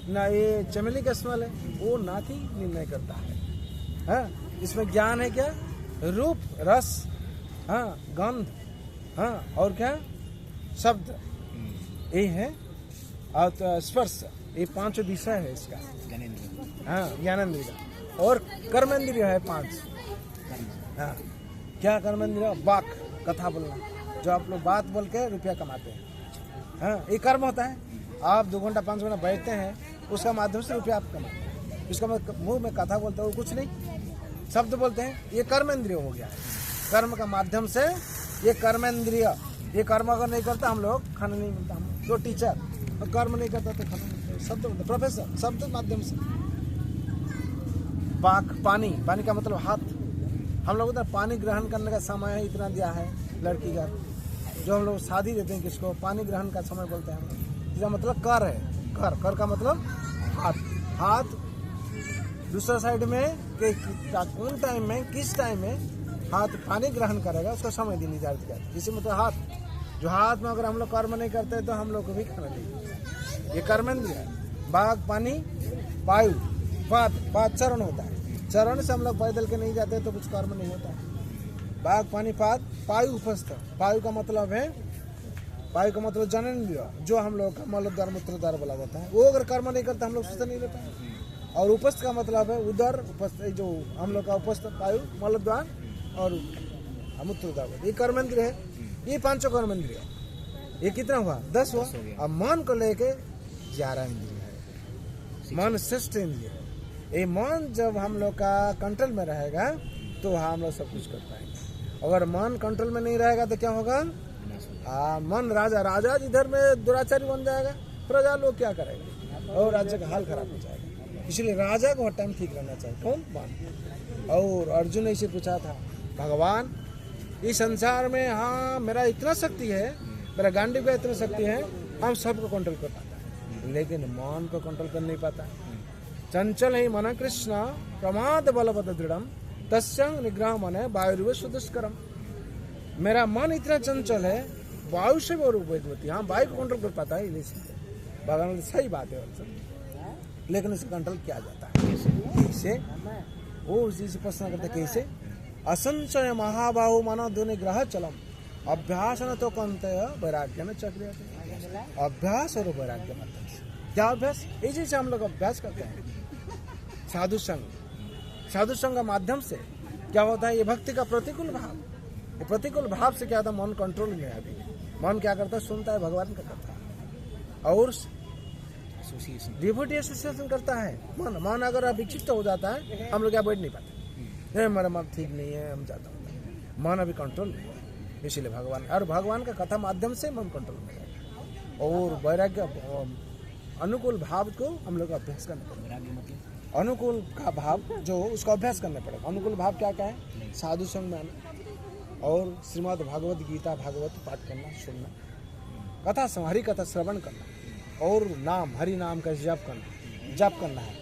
ना ये चमेली का स्मेल है, वो नाक ही निर्णय करता है। हाँ, इसमें ज्ञान है क्या? रूप, रस, हाँ, गंध, हाँ, और क्या? शब्द, ये है, और तो स्पर्श, ये 5 विषय है इसका। हाँ, ज्ञानेंद्रिय का। और कर्मेंद्रिय है 5। हाँ, क्या कर्मेंद्रिय? वाक, कथा बोलना, जो आप लोग बात बोल के रुपया कमाते हैं। हाँ, ये कर्म होता है। आप 2 घंटा 5 घंटा बैठते हैं, उसका माध्यम से रुपया आप कमाते हैं। इसका मुंह में कथा बोलते हो, कुछ नहीं, शब्द बोलते हैं, ये कर्मेंद्रिय हो गया है। कर्म का माध्यम से ये कर्मेंद्रिय, ये कर्म अगर नहीं करता हम लोग खाना नहीं मिलता। हम जो टीचर और कर्म नहीं करता तो खाना नहीं मिलता। शब्द बोलते, प्रोफेसर, शब्द माध्यम से। पाक, पानी, पानी का मतलब हाथ। हम लोग उधर पानी ग्रहण करने का समय है, इतना दिया है लड़की का, जो हम लोग शादी देते हैं किसको, पानी ग्रहण का समय बोलते हैं। इसका मतलब कर है, कर, कर का मतलब हाथ। हाथ दूसरा साइड में कौन टाइम में, किस टाइम में हाथ पानी ग्रहण करेगा, उसका समय दिन निर्धारित किया। इसी मतलब हाथ, जो हाथ में अगर हम लोग कर्म नहीं करते तो हम लोग को भी खाना नहीं। ये कर्मेंद्रिय है। बाघ, पानी, वायु, पात, पात चरण होता है। चरण से हम लोग पैदल के नहीं जाते तो कुछ कर्म नहीं होता है। बाघ, पानी, पात, पायु उपस्थ। पायु का मतलब है, पायु का मतलब जननेंद्रिय, जो हम लोग का मलद्वार मूत्रद्वार बोला जाता है। वो अगर कर्म नहीं करता हम लोग सुस्त नहीं रहता। और उपस्थ का मतलब है उदर, उपस्थ, जो हम लोग का उपस्थ पायु, मलद्वार और मूत्रद्वार, ये कर्मेंद्रिय है। ये 5 कर्मेंद्रिय, ये कितना हुआ? 10 हुआ। अब मन को लेके 11 इंद्रिय है। मन श्रेष्ठ इंद्रिय है। ये मन जब हम लोग का कंट्रोल में रहेगा तो हम लोग सब कुछ कर पाएंगे। अगर मन कंट्रोल में नहीं रहेगा तो क्या होगा? मन राजा, राजा जिधर में दुराचारी बन जाएगा, प्रजा लोग क्या करेगा और राज्य का हाल खराब हो जाएगा। इसलिए राजा को हर टाइम ठीक रहना चाहिए। कौन? मन। और अर्जुन ने इसे पूछा था, भगवान इस संसार में हाँ मेरा इतना शक्ति है, मेरा गांडीव का इतना शक्ति है, हम सबको कंट्रोल कर पाता है, लेकिन मन को कंट्रोल कर नहीं पाता है। चंचल ही मन कृष्ण प्रमाद बलवद दृढ़म तस्यं निग्रह मन वायुर्व सुदुष्करम। मेरा मन इतना चंचल है, वायु से भी और उपयोगी, हाँ वायु को कंट्रोल कर पाता है, इसीलिए भगवान सही बात है, लेकिन इसे कंट्रोल किया जाता है कैसे? वो उसी से प्रश्न करते कैसे? असंशय महाबाहु मन दुनिग्रह चलम अभ्यास न तो कंत वैराग्य न चक्रिय। अभ्यास और वैराग्य माध्यम से क्या अभ्यास? इसी से हम लोग अभ्यास करते हैं, साधु संग का माध्यम से क्या होता है? ये भक्ति का प्रतिकूल भाव, ये प्रतिकूल भाव से क्या होता है? मन कंट्रोल में है। अभी मन क्या करता है? सुनता है, भगवान का करता है और डिवोटी एसोसिएशन करता है। मन अगर विक्षिप्त हो जाता है, हम लोग क्या बैठ नहीं पाते, मेरा मन ठीक नहीं है, हम जाता हूँ, मन अभी कंट्रोल नहीं है, इसीलिए भगवान और भगवान का कथा माध्यम से मन कंट्रोल में है। और वैराग्य अनुकूल भाव को हम लोग अभ्यास करना पड़ेगा। अनुकूल का भाव जो उसका अभ्यास करना पड़ेगा। अनुकूल भाव क्या क्या है? साधु संग में आना और श्रीमद् भागवत गीता भागवत पाठ करना, सुनना, कथा हरि कथा श्रवण करना और नाम हरि नाम का जप करना है।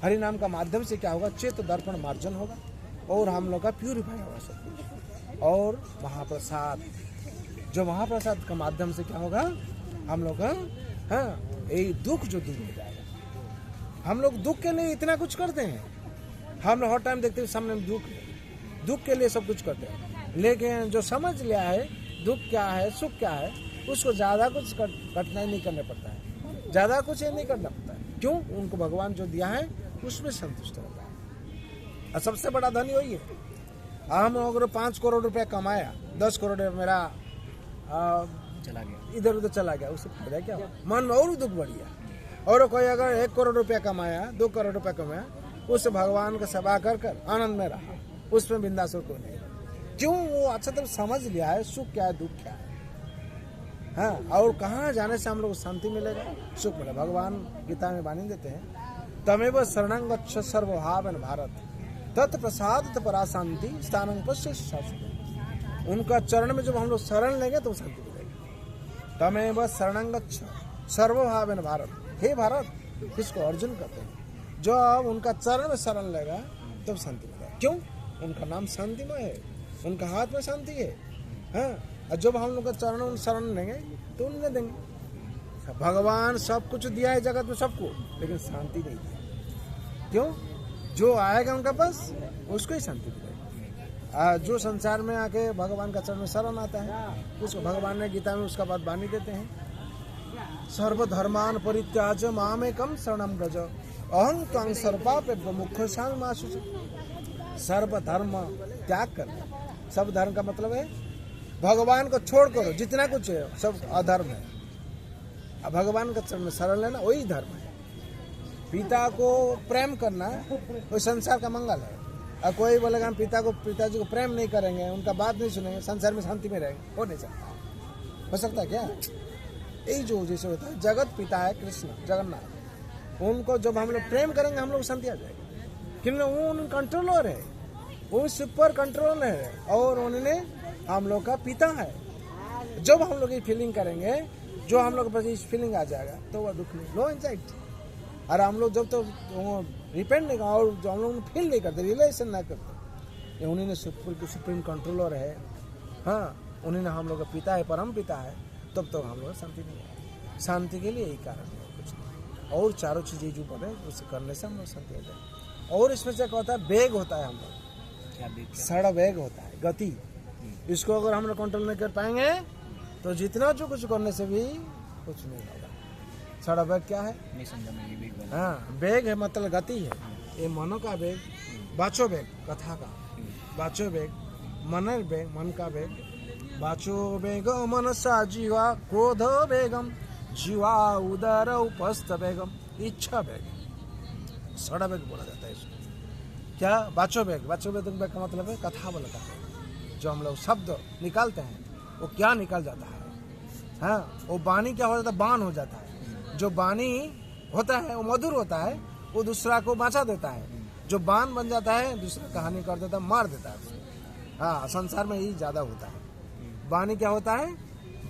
हरि नाम का माध्यम से क्या होगा? चित्त दर्पण मार्जन होगा और हम लोग का प्यूरिफाई होगा सब कुछ। और महाप्रसाद, जो महाप्रसाद का माध्यम से क्या होगा? हम लोग का यही दुख जो दूर हो जाएगा। हम लोग दुख के लिए इतना कुछ करते हैं, हम लोग हर टाइम देखते हैं सामने दुख के लिए सब कुछ करते हैं, लेकिन जो समझ लिया है दुख क्या है सुख क्या है, उसको ज़्यादा कुछ कठिनाई नहीं करना पड़ता है, ज़्यादा कुछ ये नहीं करना पड़ता है। क्यों? उनको भगवान जो दिया है उसमें संतुष्ट रहता है। और सबसे बड़ा धनी वही है। हम अगर 5 करोड़ रुपया कमाया, 10 करोड़ मेरा चला गया, इधर उधर चला गया, उससे फायदा क्या हुआ? मन में और दुख बढ़ गया। और कोई अगर 1 करोड़ रुपया कमाया, 2 करोड़ रुपया कमाया, उससे भगवान का सेवा कर आनंद में रहा, उसमें बिंदास हो कोई नहीं। क्यों? वो अच्छा तरह समझ लिया है सुख क्या है दुख क्या है। हाँ, और कहाँ जाने से हम लोग शांति मिलेगा, सुख मिलेगा? भगवान गीता में वाणी देते हैं, तमेव शरणं गच्छ सर्वभावेन भारत तत्प्रसाद परा शांति स्थानं पश्य शाश्वती। उनका चरण में जब हम लोग शरण लेंगे तो शांति मिलेगी। तमेव शरणं गच्छ सर्वभावेन भारत, हे भारत, किसको? अर्जुन कहते हैं। जब उनका चरण में शरण लेगा तब शांति मिलेगा। क्यों? उनका नाम शांतिमय है, उनका हाथ में शांति है। हाँ, और जब हम लोग का चरण में शरण लेंगे तो उन्हें देंगे। भगवान सब कुछ दिया है जगत में सबको, लेकिन शांति नहीं दिया। क्यों? जो आएगा उनका पास उसको ही शांति मिलेगी। जो संसार में आके भगवान का चरण में शरण आता है, उसको भगवान ने गीता में उसका बात वाणी देते हैं, सर्वधर्मान परित्याज मामेकम शरणं व्रज अहं त्वं सर्वपापेभ्यो मोक्षयिष्यामि मा शुचिः। सर्वधर्म त्याग कर, सब धर्म का मतलब है भगवान को छोड़ करो, जितना कुछ है सब अधर्म है। अब भगवान का चरण में शरण लेना वही धर्म है। पिता को प्रेम करना वो संसार का मंगल है। और कोई बोलेगा हम पिताजी को प्रेम नहीं करेंगे, उनका बात नहीं सुनेंगे, संसार में शांति में रहेंगे, हो नहीं सकता। हो सकता है क्या? यही जो जैसे होता है, जगत पिता है कृष्ण जगन्नाथ, उनको जब हम लोग प्रेम करेंगे हम लोग शांति आ जाएगी, क्योंकि वो उन कंट्रोलर है, वो सुपर कंट्रोल है और उन्होंने हम लोग का पिता है। जब हम लोग ये फीलिंग करेंगे, जो हम लोग पर फीलिंग आ जाएगा तो वह दुख नहीं, लो एंजाइटी। और हम लोग जब तो रिपेंड नहीं और जो हम लोग फील नहीं करते, रियलाइजेशन नहीं करते, ये उन्हीं ने सुप्रीम कंट्रोलर है। हाँ, उन्हीं ने हम लोग का पिता है, परम पिता है, तब तो हम लोग शांति नहीं है। शांति के लिए यही कारण है, कुछ नहीं। और चारों चीजें जो पड़े उससे करने से हम लोग शांति हो जाए। और इसमें से क्या होता है? वेग होता है, हम लोग सड़ा वेग होता है, गति। इसको अगर हम लोग कंट्रोल नहीं कर पाएंगे तो जितना जो कुछ करने से भी कुछ नहीं होगा। सड़ा वेग क्या है? हाँ, वेग है मतलब गति है। ये मनो का वेग, बाचो वेग कथा का, बाचो वेग मन वेग, मन का वेग, बाचो वेग मनसा जीवा क्रोध वेगम जीवा उदर उपस्थ वेगम इच्छा वेग, सड़ा वेग बोला जाता है इसको। क्या? बाचो वेग का मतलब है कथा बोलता है, जो हम लोग शब्द निकालते हैं वो क्या निकल जाता है। हाँ, वो वाणी क्या हो जाता है? बाण हो जाता है। जो वाणी होता है वो मधुर होता है, वो दूसरा को बचा देता है। जो बाण बन जाता है दूसरा कहानी कर देता है, मार देता है। हाँ, संसार में यही ज्यादा होता है। वाणी क्या होता है?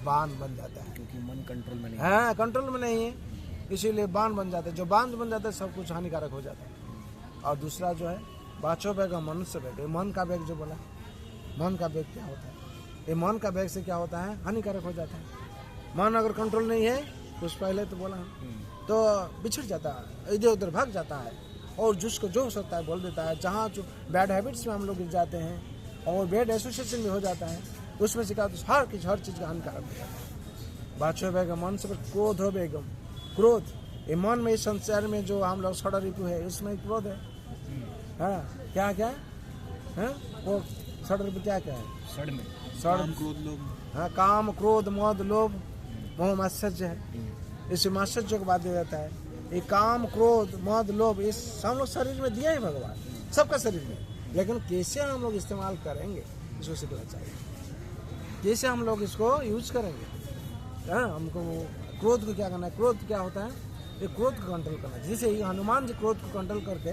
बाण बन जाता है, क्योंकि मन कंट्रोल में नहीं। हाँ, कंट्रोल में नहीं है, इसीलिए बाण बन जाते हैं। जो बाण बन जाता है सब कुछ हानिकारक हो जाता है। और दूसरा जो है वाचो वेग और मनुष्य वेग, ये मन का वेग जो बोला, मन का वेग क्या होता है? ये मन का वेग से क्या होता है? हानिकारक हो जाता है। मन अगर कंट्रोल नहीं है, कुछ पहले तो बोला तो बिछड़ जाता है, इधर उधर भाग जाता है, और जिसको जो हो सकता है बोल देता है। जहाँ जो बैड हैबिट्स में हम लोग गिर जाते हैं और बैड एसोसिएशन में हो जाता है, उसमें से क्या हर चीज़ का हानिकारक हो जाता है। बाछो बेगम मन से क्रोध हो बेगम, क्रोध ये मन में, इस संसार में जो हम लोग षड ऋतु है उसमें क्रोध है। हाँ, क्या क्या है वो षड ऋतु क्या क्या है? षड में षड क्रोध लोभ, हाँ, काम क्रोध मद लोभ मोह मात्सर्य है। इस मात्सर्य को बात दिया जाता है। ये काम क्रोध मद लोभ इस हम लोग शरीर में दिया है भगवान, सबका शरीर में, लेकिन कैसे हम लोग इस्तेमाल करेंगे इसको सीखना चाहिए। कैसे हम लोग इसको यूज करेंगे? हाँ, हमको क्रोध को क्या करना है? क्रोध क्या होता है? ये क्रोध को कंट्रोल करना है। जैसे हनुमान जी क्रोध को कंट्रोल करके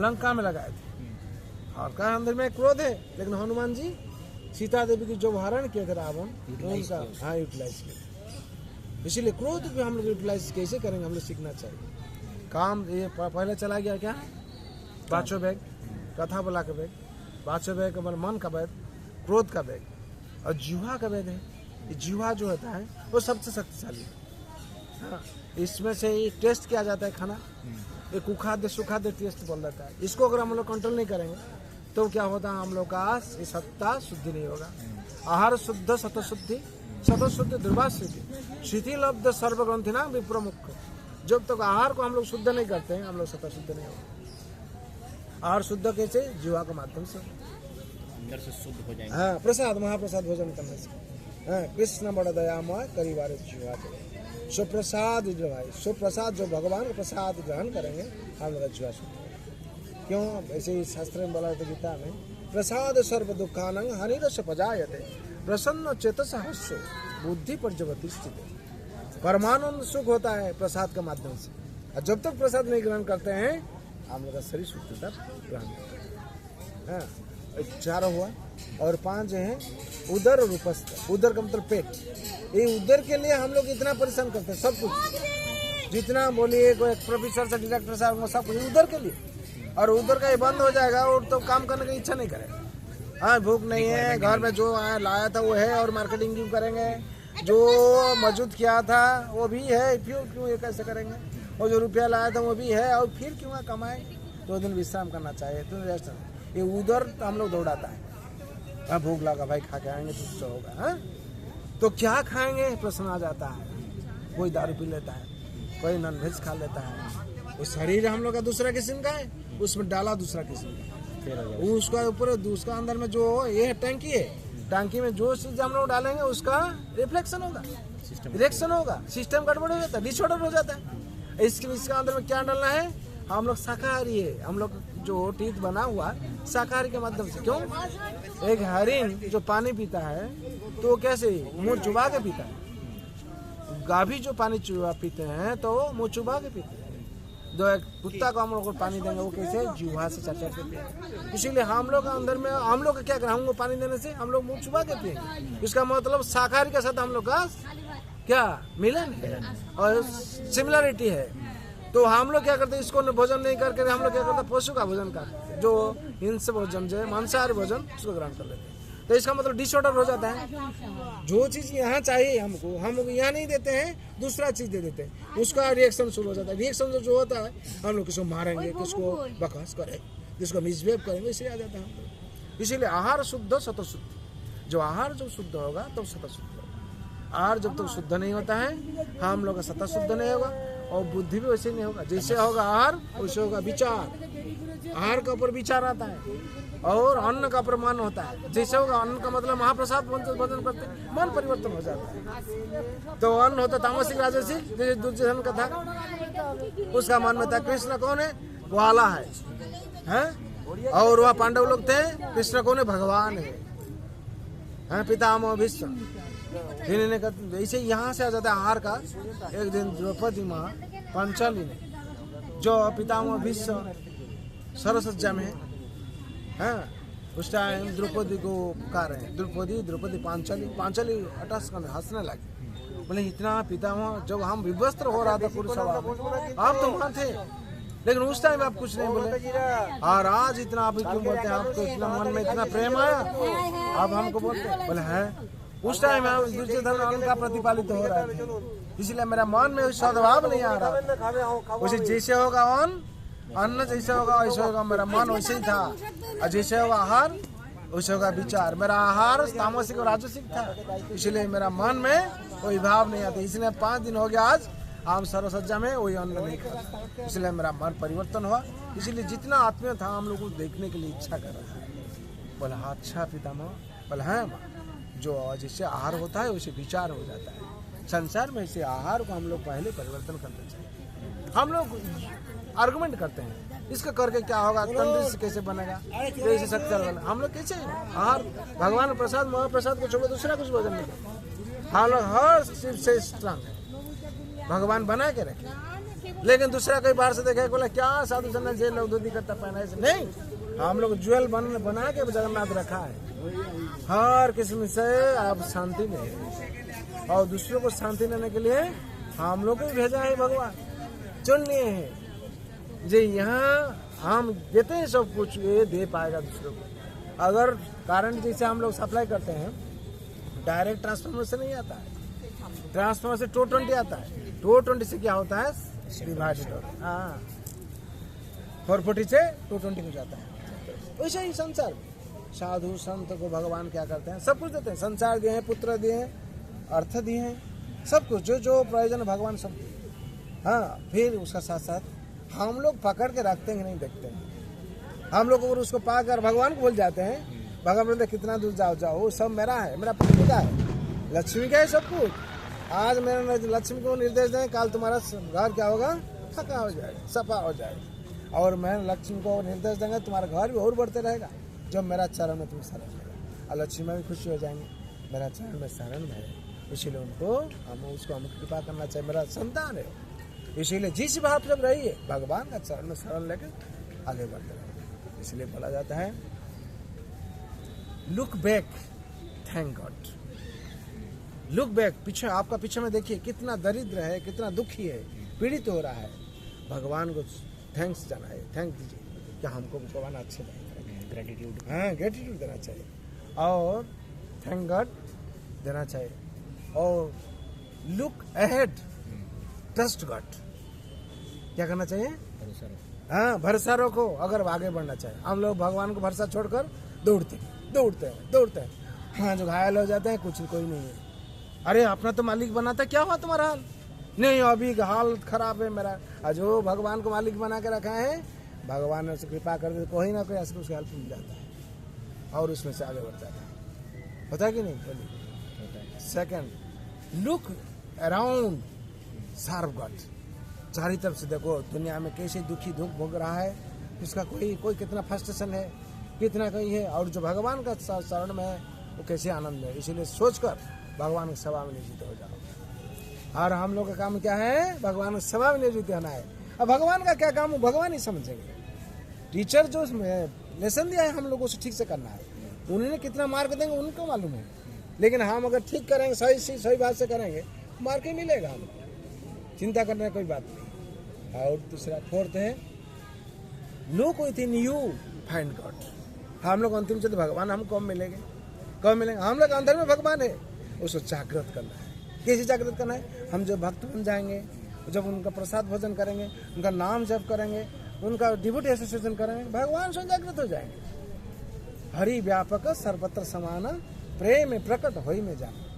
लंका में लगाए थे, और कहा अंदर में क्रोध है, लेकिन हनुमान जी सीता देवी की जो हरण किए थे रावण, उनका हाँ यूटिलाइज किया। इसीलिए क्रोध भी हम लोग यूटिलाइज कैसे करेंगे हम लोग सीखना चाहिए। काम ये पहले चला गया क्या? पांचों बैग, कथा बोला का बैग, पांचों बैग मन का बैग, क्रोध का बैग, और जीवा का बैग है। ये जीवा जो होता है वो सबसे शक्तिशाली है। हाँ, इसमें से ये टेस्ट किया जाता है खाना, ये कुखाद्य सुखाद्य टेस्ट बोल जाता है। इसको अगर हम लोग कंट्रोल नहीं करेंगे तो क्या होता है? हम लोग का सत्ता शुद्धि नहीं होगा। आहार शुद्ध सतशुद्धि, सतशुद्धि दुर्वासिद्धि, शिथिलब्ध सर्वग्रंथि ना विप्रमुख। जब तक आहार को हम लोग शुद्ध नहीं करते हैं, हम लोग सत्ता शुद्ध नहीं होगा। आहार शुद्ध कैसे? जीवा के माध्यम से अंदर से शुद्ध हो जाएंगे। हाँ, प्रसाद महाप्रसाद भोजन करने से। हाँ, कृष्ण बड़ा दयामय करीबार जीवा सुप्रसाद जो भाई, सुप्रसाद जो भगवान का प्रसाद ग्रहण करेंगे हम लोग जीवा शुद्ध। क्यों? ऐसे ही शास्त्र में बोला था गीता में, प्रसाद सर्व दुखानं हानिरस पजायते प्रसन्न चेतस हस्यो बुद्धि पर्यवती स्थित। परमानंद सुख होता है प्रसाद के माध्यम से। और जब तक प्रसाद नहीं ग्रहण करते हैं हम लोग का शरीर शुद्धता ग्रहण करते हैं। हाँ, 4 हुआ, और 5 है उदर और उपस्थ। उदर का मतलब पेट। ये उदर के लिए हम लोग इतना परेशान करते हैं, सब कुछ जितना बोलिए, कोई प्रोफेसर से डायरेक्टर साहब सब कुछ उधर के लिए। और उधर का ये बंद हो जाएगा और तो काम करने की इच्छा नहीं करेगा। हाँ, भूख नहीं है, घर में जो आया लाया था वो है, और मार्केटिंग क्यों करेंगे? जो मौजूद किया था वो भी है, फिर क्यों ये कैसे करेंगे? और जो रुपया लाया था वो भी है, और फिर क्यों कमाए? 2 दिन विश्राम करना चाहिए, 2 दिन रेस्ट। ये उधर हम लोग दौड़ाता है। हाँ, भूख लगा भाई, खा के आएंगे तो होगा। हाँ, तो क्या खाएंगे प्रश्न आ जाता है। कोई दारू पी लेता है, कोई नॉनवेज खा लेता है। वो शरीर हम लोग का दूसरा किस्म का है, उसमें डाला दूसरा किस्म का। उसका ऊपर उसका अंदर में जो ये टैंकी है, टैंकी में जो चीज हम लोग डालेंगे उसका रिफ्लेक्शन होगा, रिएक्शन होगा, सिस्टम गड़बड़ हो जाता है, डिसऑर्डर हो जाता है। इसका अंदर में क्या डालना है? हम लोग शाकाहारी है, हम लोग जो टीथ बना हुआ शाकाहारी के माध्यम से। क्यों? एक हरिण जो पानी पीता है तो कैसे मुंह चुबा के पीता है। गाभी जो पानी चुबा पीते हैं तो मुंह चुबा के पीते हैं। जो एक कुत्ता को हम लोग को पानी देंगे वो कैसे? जीवा से चर्चा करते हैं। इसीलिए हम लोग अंदर में हम लोग क्या करें? हमको पानी देने से हम लोग मुंह चुबा के पिएंगे। इसका मतलब शाकाहारी के साथ हम लोग का क्या मिलन है और सिमिलरिटी है। तो हम लोग क्या करते हैं? इसको भोजन नहीं करके हम लोग क्या करते हैं? पशु का भोजन करते हैं, जो हिंस भोजन जो मांसाहारी भोजन उसको ग्रहण कर लेते हैं। तो इसका मतलब डिसऑर्डर हो जाता है। जो चीज यहाँ चाहिए हमको, हम लोग यहाँ नहीं देते हैं, दूसरा चीज दे देते हैं, उसका रिएक्शन शुरू हो जाता है। रिएक्शन जो होता है हम लोग किसको मारेंगे, किसको बकवास करेंगे, किसको मिसबिहेव करेंगे, इसलिए आ जाता है हम लोग। इसीलिए आहार शुद्ध सत शुद्ध। जो आहार जब शुद्ध होगा तब सत शुद्ध होगा। आहार जब तक शुद्ध नहीं होता है हम लोग का सत शुद्ध नहीं होगा, और बुद्धि भी वैसे नहीं होगा। जैसे होगा आहार वैसे होगा विचार। आहार के ऊपर विचार आता है और अन्न का प्रमाण होता है। जैसे होगा अन्न का मतलब महाप्रसाद भोजन करते मन परिवर्तन हो जाता है। तो अन्न होता तामसिक राजसिक, जैसे दुर्योधन का था, उसका मन में था कृष्ण कौन है? वो आला है? और वह पांडव लोग थे, कृष्ण कौन है? भगवान है, पितामह भीष्म। ऐसे यहाँ से आ जाता है आहार का। एक दिन द्रौपदी माँ पंचाली ने जो पितामह भीष्म सरसज्जा में हाँ उस टाइम द्रौपदी को पुकार रहे हैं, द्रौपदी पांचाली अटस कर हंसने लगी, बोले इतना पितामह जब हम विवस्त्र हो रहा था पुरुष सभा में आप तो वहाँ थे, लेकिन उस टाइम आप कुछ नहीं बोले, और आज इतना आप क्यों बोलते हैं? आपको इतना मन में इतना प्रेम आया आप हमको बोलते हैं? बोले है उस टाइम दुर्योधन अन्न का प्रतिपालित हो रहा है, इसलिए मेरा मन में सद्भाव नहीं आ रहा। उसे जैसे होगा अन्न जैसे होगा वैसे होगा, मेरा मन वैसे ही था, और जैसे होगा आहार वैसे होगा विचार। मेरा आहार तामसिक और राजसिक था, इसलिए मेरा मन में कोई भाव नहीं आता। इसलिए 5 दिन हो गया आज हम सर्वसज्जा में वही अन्न नहीं खाता, इसलिए मेरा मन परिवर्तन हुआ। इसलिए जितना आत्मीय था हम लोग को देखने के लिए इच्छा कर रहा है। बोला अच्छा पितामह, बोला है माँ, जो जैसे आहार होता है वैसे विचार हो जाता है। संसार में ऐसे आहार को हम लोग पहले परिवर्तन करना चाहिए। हम लोग आर्गुमेंट करते हैं इसका करके क्या होगा, तंदुरुस्त से कैसे बनेगा, कैसे शक्ति बनेगा। हम लोग कैसे आहार भगवान प्रसाद महाप्रसाद को छोड़ो दूसरा कुछ भोजन नहीं करते। हम लोग हर चीज से स्ट्रांग है, भगवान बना के रखे, लेकिन दूसरा कोई बाहर से देखे बोला क्या साधु संत जे लोग धोती करता पहना ऐसे नहीं। हम लोग ज्वेल बना के जगन्नाथ रखा है, हर किस्म से आप शांति में, और दूसरों को शांति लेने के लिए हम लोग को भेजा है भगवान, चुन लिए हैं जे यहाँ हम देते हैं सब कुछ, ये दे पाएगा दूसरों को। अगर कारण जैसे हम लोग सप्लाई करते हैं, डायरेक्ट ट्रांसफार्मर से नहीं आता है, ट्रांसफार्मर से 220 आता है, 220 से क्या होता है डिवाइडेड होता है, हाँ 440 से 220 हो जाता है। वैसे ही संसार साधु संत को भगवान क्या करते हैं, सब कुछ देते हैं, संसार दिए हैं, पुत्र दिए हैं, अर्थ दिए हैं, सब कुछ जो जो प्रयोजन भगवान सब दिए। हाँ फिर उसका साथ साथ हम लोग पकड़ के रखते हैं नहीं देखते हैं। हम लोग अगर उसको पाकर भगवान को भूल जाते हैं, भगवान बोलते कितना दूर जाओ जाओ, वो सब मेरा है, मेरा पति का है, लक्ष्मी का है सब कुछ। आज मेरा लक्ष्मी को निर्देश दें, कल तुम्हारा घर क्या होगा, थका हो जाएगा, सफा हो जाएगा। और मैं लक्ष्मी को निर्देश देंगे, तुम्हारा घर भी और बढ़ते रहेगा, जब मेरा चरण में तुम शरण रहेगा, और लक्ष्मी में भी खुशी हो जाएंगे, मेरा चरण में शरण में है। इसीलिए उनको हम कृपा करना चाहिए, मेरा संतान है, इसीलिए जिस भाव जब रहिए भगवान का चरण में शरण लेकर आगे बढ़ते रहिए। इसलिए बोला जाता है look back thank God. Look back, पीछे आपका पीछे में देखिए कितना दरिद्र है, कितना दुखी है, पीड़ित हो रहा है, भगवान को थैंक्स जनाए, थैंक दीजिए कि हमको भगवान अच्छे लगे, ग्रेटिट्यूड, हाँ ग्रेटिट्यूड देना चाहिए, और थैंक गॉड देना चाहिए, और लुक अहेड ट्रस्ट गॉड, क्या करना चाहिए, भरोसा रखो, हाँ भरोसा रखो। अगर आगे बढ़ना चाहिए, हम लोग भगवान को भरोसा छोड़कर दौड़ते हैं, हाँ जो घायल हो जाते हैं कुछ कोई नहीं है, अरे अपना तो मालिक बनाता, क्या हुआ तुम्हारा हाल, नहीं अभी हाल खराब है मेरा। और जो भगवान को मालिक बना के रखा है, भगवान ने उसे कृपा कर दे, कोई ना कोई ऐसे उसके हेल्प मिल जाता है और उसमें से आगे बढ़ जाता है, होता है कि नहीं? बोलिए। Second, look around, serve god, चारों तरफ से देखो दुनिया में कैसे दुखी दुख भोग रहा है, उसका कोई कितना फ्रस्ट्रेशन है, कितना कोई है, और जो भगवान का शरण में है वो कैसे आनंद है। इसीलिए सोचकर भगवान की सेवा में नियोजित हो जाओ। और हम लोग का काम क्या है, भगवान की सेवा में नियोजित होना है। अब भगवान का क्या काम है भगवान ही समझेंगे। टीचर जो लेसन दिया है हम लोगों से ठीक से करना है, उन्होंने कितना मार्क देंगे उनको मालूम है, लेकिन हम अगर ठीक करेंगे, सही बात से करेंगे, मार्क ही मिलेगा, हम चिंता करने की कोई बात नहीं। और दूसरा फोर्थ है look with in you find God. हम लोग अंतिम चलते भगवान हम कब मिलेंगे, हम लोग अंदर में भगवान है, उसको जागृत करना है। कैसे जागृत करना है, हम जब भक्त बन जाएंगे, जब उनका प्रसाद भोजन करेंगे, उनका नाम जप करेंगे, उनका डिवोटी एसोसिएशन करेंगे, भगवान स्वयं जागृत हो जाएंगे। हरि व्यापक सर्वत्र समान प्रेम प्रकट हो ही में जाना।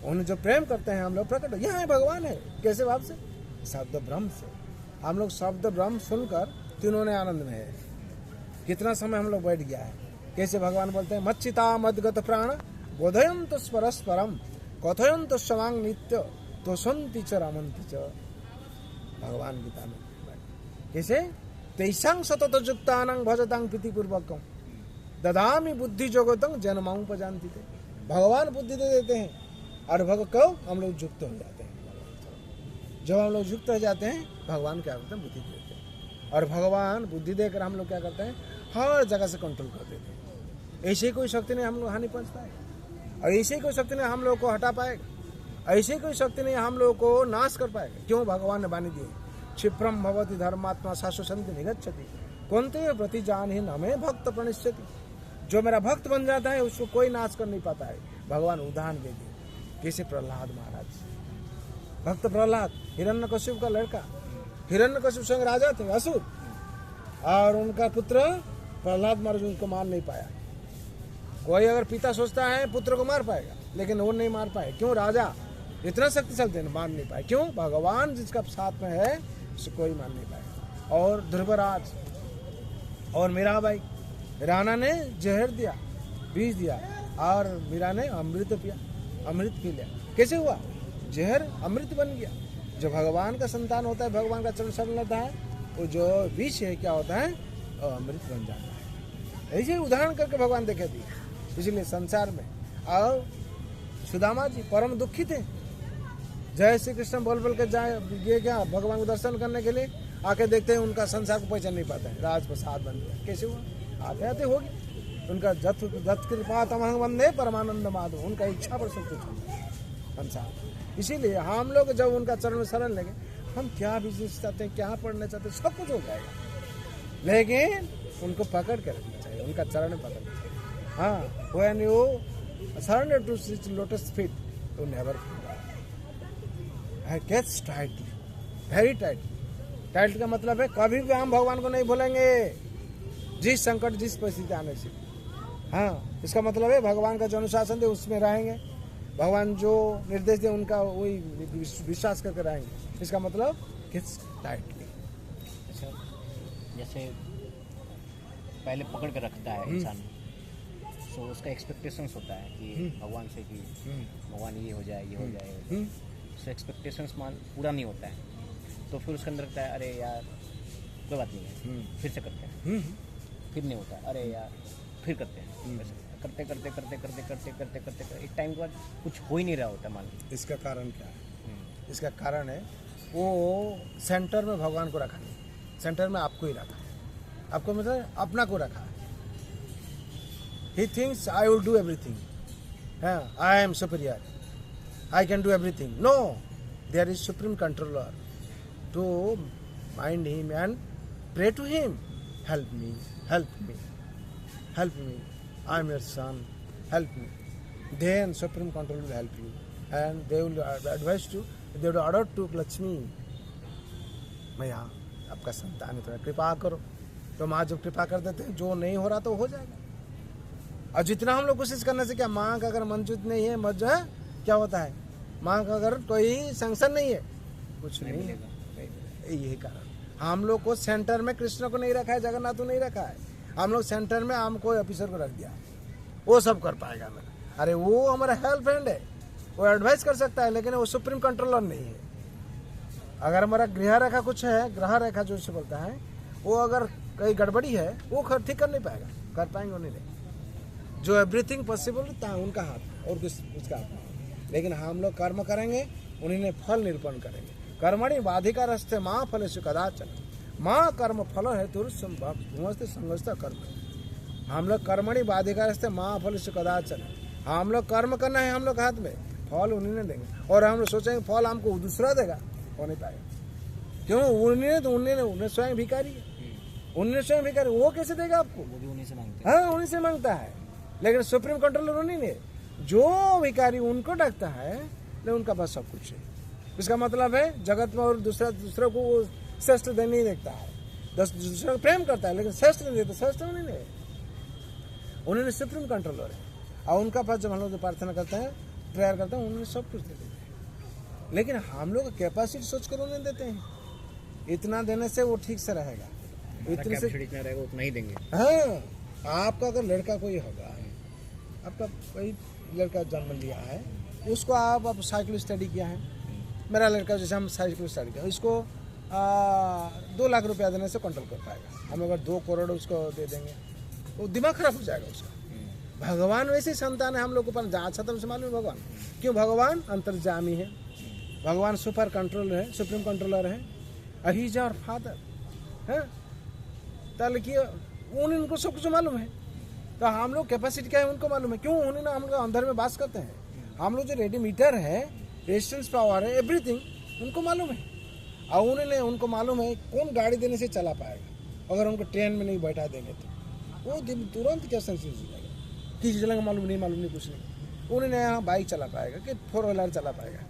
उन्हें जो प्रेम करते हैं हम लोग प्रकट, यहाँ भगवान है। कैसे भाव से, शब्द ब्रह्म से। हम लोग शब्द ब्रह्म सुनकर तीनों ने आनंद में है। कितना समय हम लोग बैठ गया है। कैसे भगवान बोलते हैं, मच्चिता मदगत प्राण बोधयंत परस्परम कथयंत स्वांग नित्य तोषंति च रमंति च। भगवान गीता में कैसे, तेषां सतत युक्तानां भजतां प्रीतिपूर्वकं ददामि बुद्धि जगतं जन्मानुपजान्ति ते। भगवान बुद्धि दे देते हैं, और कब हम लोग युक्त हो जाते हैं। जब हम लोग युक्त हो जाते हैं, भगवान क्या करते हैं, बुद्धि देते हैं। और भगवान बुद्धि देकर हम लोग क्या करते हैं, हर जगह से कंट्रोल कर देते हैं। ऐसे कोई शक्ति नहीं हम लोग हानि पहुंच पाएगा, और ऐसे कोई शक्ति नहीं हम लोग को हटा पाएगा, ऐसे कोई शक्ति नहीं हम लोग को नाश कर पाएगा। क्यों? भगवान ने बानी दी, क्षिप्रम भवति धर्मात्मा शाश्वती निगच्छति कौनते प्रति जान ही नमे भक्त प्रणिष्यति। जो मेरा भक्त बन जाता है उसको कोई नाश कर नहीं पाता है। भगवान उदाहरण दे दिए, कैसे प्रहलाद महाराज, भक्त प्रहलाद हिरण्यकशिपु का लड़का, हिरण्यकशिपु संग राजा थे असुर, और उनका पुत्र प्रहलाद महाराज उनको मार नहीं पाया। कोई अगर पिता सोचता है पुत्र को मार पाएगा, लेकिन वो नहीं मार पाए। क्यों? राजा इतना शक्तिशाली थे, मार नहीं पाए। क्यों? भगवान जिसका साथ में है उसे कोई मार नहीं पाएगा। और ध्रुवराज और मीराबाई, राणा ने जहर दिया, बीज दिया, और मीरा ने अमृत पिया, अमृत पी लिया। कैसे हुआ? जहर अमृत बन गया। जो भगवान का संतान होता है, भगवान का चरण शरण लेता है, वो जो विष है क्या होता है, वो अमृत बन जाता है। ऐसे उदाहरण करके भगवान देखे दी। इसलिए संसार में, और सुदामा जी परम दुखी थे, जय श्री कृष्ण बोल बोल के जाए ये क्या भगवान को दर्शन करने के लिए आके देखते हैं, उनका संसार को पहचान नहीं पाता है, राजप्रसाद बन गया। कैसे हुआ? आते आते हो गया। उनका जत कृपा तमहं वंदे परमानंद माधव, उनका इच्छा पर सब कुछ होता संसार। इसीलिए हम लोग जब उनका चरण में शरण लेंगे, हम क्या बिजनेस चाहते हैं, क्या पढ़ना चाहते हैं, सब कुछ हो जाएगा। लेकिन उनको पकड़ के रखना चाहिए, उनका चरण में पकड़ना चाहिए। हाँ, when you surrender to his lotus feet, you never fall. It gets tightly, very tightly. Tight का मतलब है कभी भी हम भगवान को नहीं भूलेंगे, जिस संकट जिस परिस्थिति आने से। हाँ, इसका मतलब है भगवान का जो अनुशासन दे उसमें रहेंगे, भगवान जो निर्देश दे उनका वही विश्वास करके रहेंगे। इसका मतलब किस टाइटली। अच्छा, जैसे पहले पकड़ के रखता है इंसान, तो उसका एक्सपेक्टेशंस होता है कि भगवान से कि भगवान ये हो जाए, ये हो जाए। उसका एक्सपेक्टेशंस पूरा नहीं होता है, तो फिर उसके अंदर लगता है अरे यार कोई बात नहीं है, फिर से करते हैं, फिर नहीं होता, अरे यार फिर करते हैं, करते करते करते करते करते करते करते एक टाइम के बाद कुछ हो ही नहीं रहा होता। मान लो इसका कारण क्या है? इसका कारण है वो सेंटर में भगवान को रखा नहीं, सेंटर में आपको ही रखा है। आपको मतलब अपना को रखा है। He thinks I will do everything. I am superior. I can do everything. No, there is supreme controller. To mind him and pray to him. Help me, help me, help me. I am your son. Help me. Then supreme controller will help you, and they will advise you. They will order to Lakshmi. मैया आपका संतान है, थोड़ा कृपा करो। तो माँ जब कृपा कर देते हैं, जो नहीं हो रहा तो हो जाएगा। और जितना हम लोग कोशिश करने से क्या, माँ का अगर मंजूर नहीं है, मत जो है क्या होता है, माँ का अगर कोई सैंक्शन नहीं है, कुछ नहीं है। यही कारण हम लोग को सेंटर में कृष्ण को नहीं रखा है, जगन्नाथ को नहीं रखा है। हम लोग सेंटर में हम कोई ऑफिसर को रख दिया, वो सब कर पाएगा मेरा। अरे वो हमारा हेल्प हैंड है, वो एडवाइस कर सकता है, लेकिन वो सुप्रीम कंट्रोलर नहीं है। अगर हमारा गृह रेखा कुछ है, ग्रह रेखा जो से बोलता है, वो अगर कहीं गड़बड़ी है, वो ठीक कर नहीं पाएगा, कर पाएंगे नहीं। जो एवरीथिंग पॉसिबल था उनका हाथ और किस उसका हाथ में। लेकिन हम लोग कर्म करेंगे, उन्हीं ने फल निरूपण करेंगे। कर्मणि बाधिकारस्ते माँ फलेषु कदाचन, माँ कर्म फल हेतु संगस्त कर्म। हम लोग कर्मणि बाधिकारस्ते माँ फलेषु कदाचन, हम लोग कर्म करना है, हम लोग हाथ में, फल उन्हीं ने देंगे। और हम लोग सोचेंगे फल हमको दूसरा देगा, हो नहीं पाएगा। क्यों? उन्हें स्वयं भिखारी है, उन्हें स्वयं भिखारी, वो कैसे देगा आपको? वो भी उन्हीं से मांगता है। हाँ, उन्हीं से मांगता है। लेकिन सुप्रीम कंट्रोलर उन्हीं ने, जो भिखारी उनको डाकता है, लेकिन उनका पास सब कुछ है। इसका मतलब है जगत में और दूसरे को वो श्रेष्ठ दे नहीं देखता है, दूसरे को प्रेम करता है, लेकिन श्रेष्ठ नहीं देता। श्रेष्ठ उन्होंने सुप्रीम कंट्रोलर है, और उनका पास जब हम लोग प्रार्थना करते हैं, प्रेयर करते हैं, उन्होंने सब कुछ दे देते हैं। लेकिन हम लोग कैपेसिटी सोच कर उन्हें देते हैं, इतना देने से वो ठीक से रहेगा, इतने से रहेगा उतना ही देंगे। हाँ, आपका अगर लड़का कोई होगा, आपका कोई लड़का जन्म लिया है, उसको आप साइकिल स्टडी किया है, मेरा लड़का जैसे हम साइकिल स्टडी किया, इसको 2 लाख रुपया देने से कंट्रोल कर पाएगा। हम अगर 2 करोड़ उसको दे देंगे, वो दिमाग खराब हो जाएगा उसका। भगवान वैसे संतान है हम लोग को, पर अच्छा तरह से मालूम भगवान क्यों? भगवान अंतर्जामी है, भगवान सुपर कंट्रोलर है, सुप्रीम कंट्रोलर है, ही इज आवर फादर है। उनको सब कुछ मालूम है, तो हम लोग कैपेसिटी क्या है उनको मालूम है, क्यों उन्हें ना हम लोग अंदर में बात करते हैं। हम लोग जो रेडिमीटर है, रेजिस्टेंस पावर है, एवरीथिंग उनको मालूम है। और उन्हें उनको मालूम है कौन गाड़ी देने से चला पाएगा। अगर उनको ट्रेन में नहीं बैठा देंगे तो वो तुरंत क्या सेंसेस हो जाएगा, किसी चलेंगे मालूम नहीं कुछ नहीं। उन्हें यहाँ बाइक चला पाएगा कि 4 व्हीलर चला पाएगा,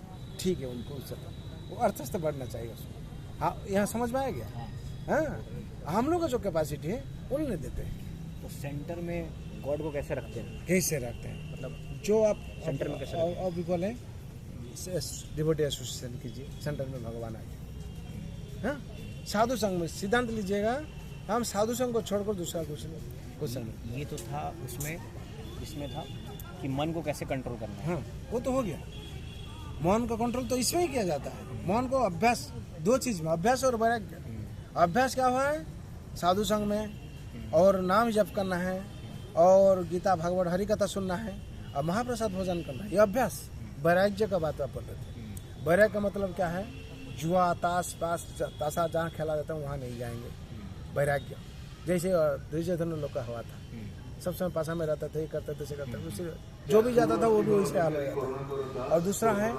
ठीक है, उनको उससे वो अर्थस्थ बढ़ना चाहिए उसको। हाँ, यहाँ समझ में आ गया। हाँ, हम लोग का जो कैपेसिटी है उन्हें देते हैं। तो सेंटर में गॉड को कैसे रखते हैं? कैसे रखते हैं मतलब जो आप सेंटर में कैसे अभी बोले डिवोटी एसोसिएशन कीजिए, सेंटर में भगवान आ गए। हाँ, साधु संघ में सिद्धांत लीजिएगा, हम साधु संघ को छोड़कर दूसरा कुछ नहीं। ये तो था उसमें, इसमें था कि मन को कैसे कंट्रोल करना है। हाँ, वो तो हो गया। मन का कंट्रोल तो इसमें ही किया जाता है। मन को अभ्यास, 2 चीज में, अभ्यास और वैराग्य। अभ्यास क्या हुआ है? साधु संघ में, और नाम जप करना है, और गीता भागवत हरि कथा सुनना है, और महाप्रसाद भोजन करना है, ये अभ्यास। वैराग्य का बात आप बोल रहे थे। वैराग्य का मतलब क्या है? जुआ, ताशा जहाँ खेला जाता है वहाँ नहीं जाएंगे। वैराग्य जैसे दुर्योधन लोग का हुआ था, सब समय पासा में रहता था, ये करते थे, से करते थे, जो भी जाता था वो भी वैसे हाल हो जाता। और दूसरा है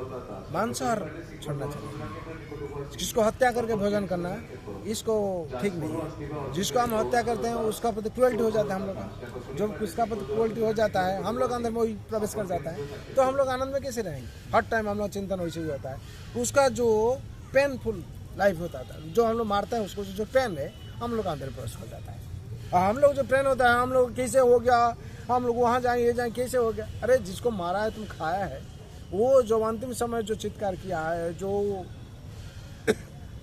मांसाहार छोड़ना चाहिए। जिसको हत्या करके भोजन करना है, इसको ठीक नहीं है। जिसको हम हत्या करते हैं उसका प्रति क्रुएल्टी हो जाता है हम लोग का। जो उसका प्रति क्रुएल्टी हो जाता है, हम लोग अंदर में वही प्रवेश कर जाता है, तो हम लोग आनंद में कैसे रहेंगे? हर टाइम हम लोग चिंतन वैसे ही होता है। उसका जो पेनफुल लाइफ होता था, जो हम लोग मारते हैं उसको, जो पेन है हम लोग अंदर प्रवेश हो जाता है। और हम लोग जो पेन होता है, हम लोग कैसे हो गया, हम लोग वहाँ जाएं ये जाएं, कैसे हो गया? अरे जिसको मारा है, तुम खाया है, वो जो अंतिम समय जो चित्कार किया है, जो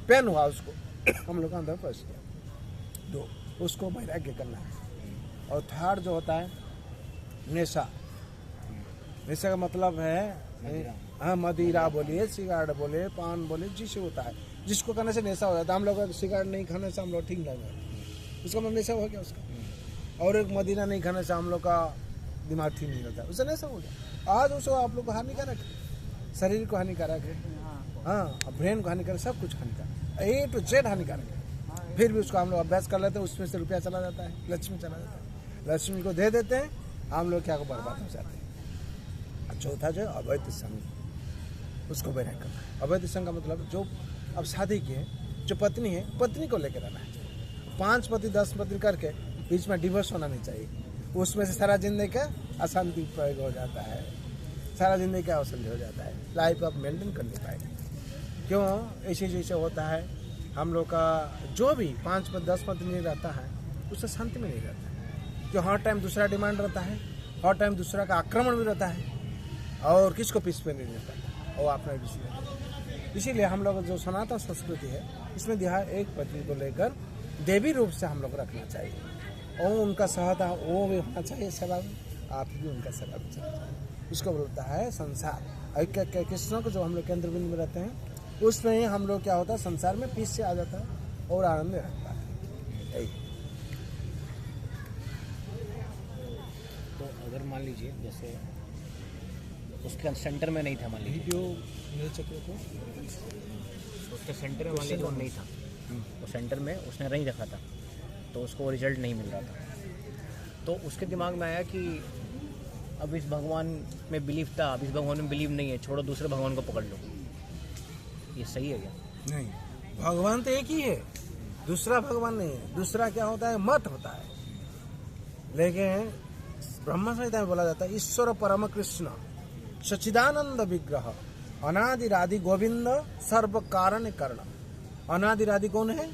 पेन हुआ, उसको हम लोग अंदर प्रवेश किया। 2, उसको वैराग्य करना है। और 3rd जो होता है नशा। नशा का मतलब है, हाँ, मदिरा बोलिए, सिगारेट बोले, पान बोले, जिसे होता है, जिसको करने से नशा हो जाता है। हम लोग सिगारेट नहीं खाने से हम लोग ठीक लगे, उसका मतलब नशा हो गया उसका। और एक मदिरा नहीं खाने से हम लोग का दिमाग ठीक नहीं होता, उससे नशा हो गया। आज उसको आप लोग को हानिकारक है, शरीर को हानिकारक है, हाँ, ब्रेन को हानिकारक, सब कुछ हानिकारक, A to Z हानिकारक है। फिर भी उसको हम लोग अभ्यास कर लेते हैं, उसमें से रुपया चला जाता है, लक्ष्मी चला जाता है, लक्ष्मी को दे देते हैं, हम लोग क्या को बर्बाद हो जाते हैं। 4था जो अवैध संग, उसको वैराग्य करना है। अवैध संग का मतलब जो अब शादी की है, जो पत्नी है, पत्नी को लेकर रहना है। 5 पति 10 पति करके बीच में डिवोर्स होना नहीं चाहिए। उसमें से सारा जिंदगी का अशांति प्रयोग हो जाता है, सारा जिंदगी का अशांति हो जाता है, लाइफ आप मेंटेन कर नहीं पाएंगे। क्यों? ऐसे जैसे होता है हम लोग का, जो भी 5 पति 10 पति नहीं रहता है, उससे शांति में नहीं रहता है। क्यों? हर टाइम दूसरा डिमांड रहता है, हर टाइम दूसरा का आक्रमण भी रहता है, और किसको पीस पे नहीं रहता है, और अपना विषय। इसीलिए हम लोग जो सनातन संस्कृति है, इसमें दिया एक पत्नी को लेकर देवी रूप से हम लोग रखना चाहिए, और उनका सहता वो भी होना चाहिए, सेवा में आप भी उनका सेवा भी चाहिए। इसको बोलता है संसार। और कृष्ण को जो हम लोग केंद्र बिंदु में रहते हैं, उसमें हम लोग क्या होता है, संसार में पीस से आ जाता है और आनंद में रहता है। तो अगर मान लीजिए जैसे उसके सेंटर में नहीं था, मान लीजिए वीडियो नहीं चक्र को, उसके सेंटर में मान लीजिए वो नहीं था, तो सेंटर में उसने नहीं रखा था, तो उसको रिजल्ट नहीं मिल रहा था। तो उसके दिमाग में आया कि अब इस भगवान में बिलीव था, अब इस भगवान में बिलीव नहीं है, छोड़ो दूसरे भगवान को पकड़ लो। ये सही है क्या? नहीं, भगवान तो एक ही है, दूसरा भगवान नहीं है। दूसरा क्या होता है? मत होता है। लेकिन ब्रह्म संहिता में बोला जाता है ईश्वर परम कृष्ण सच्चिदानंद विग्रह अनादिरादि गोविंद सर्व कारण कर्ण। अनादिरादि कौन है?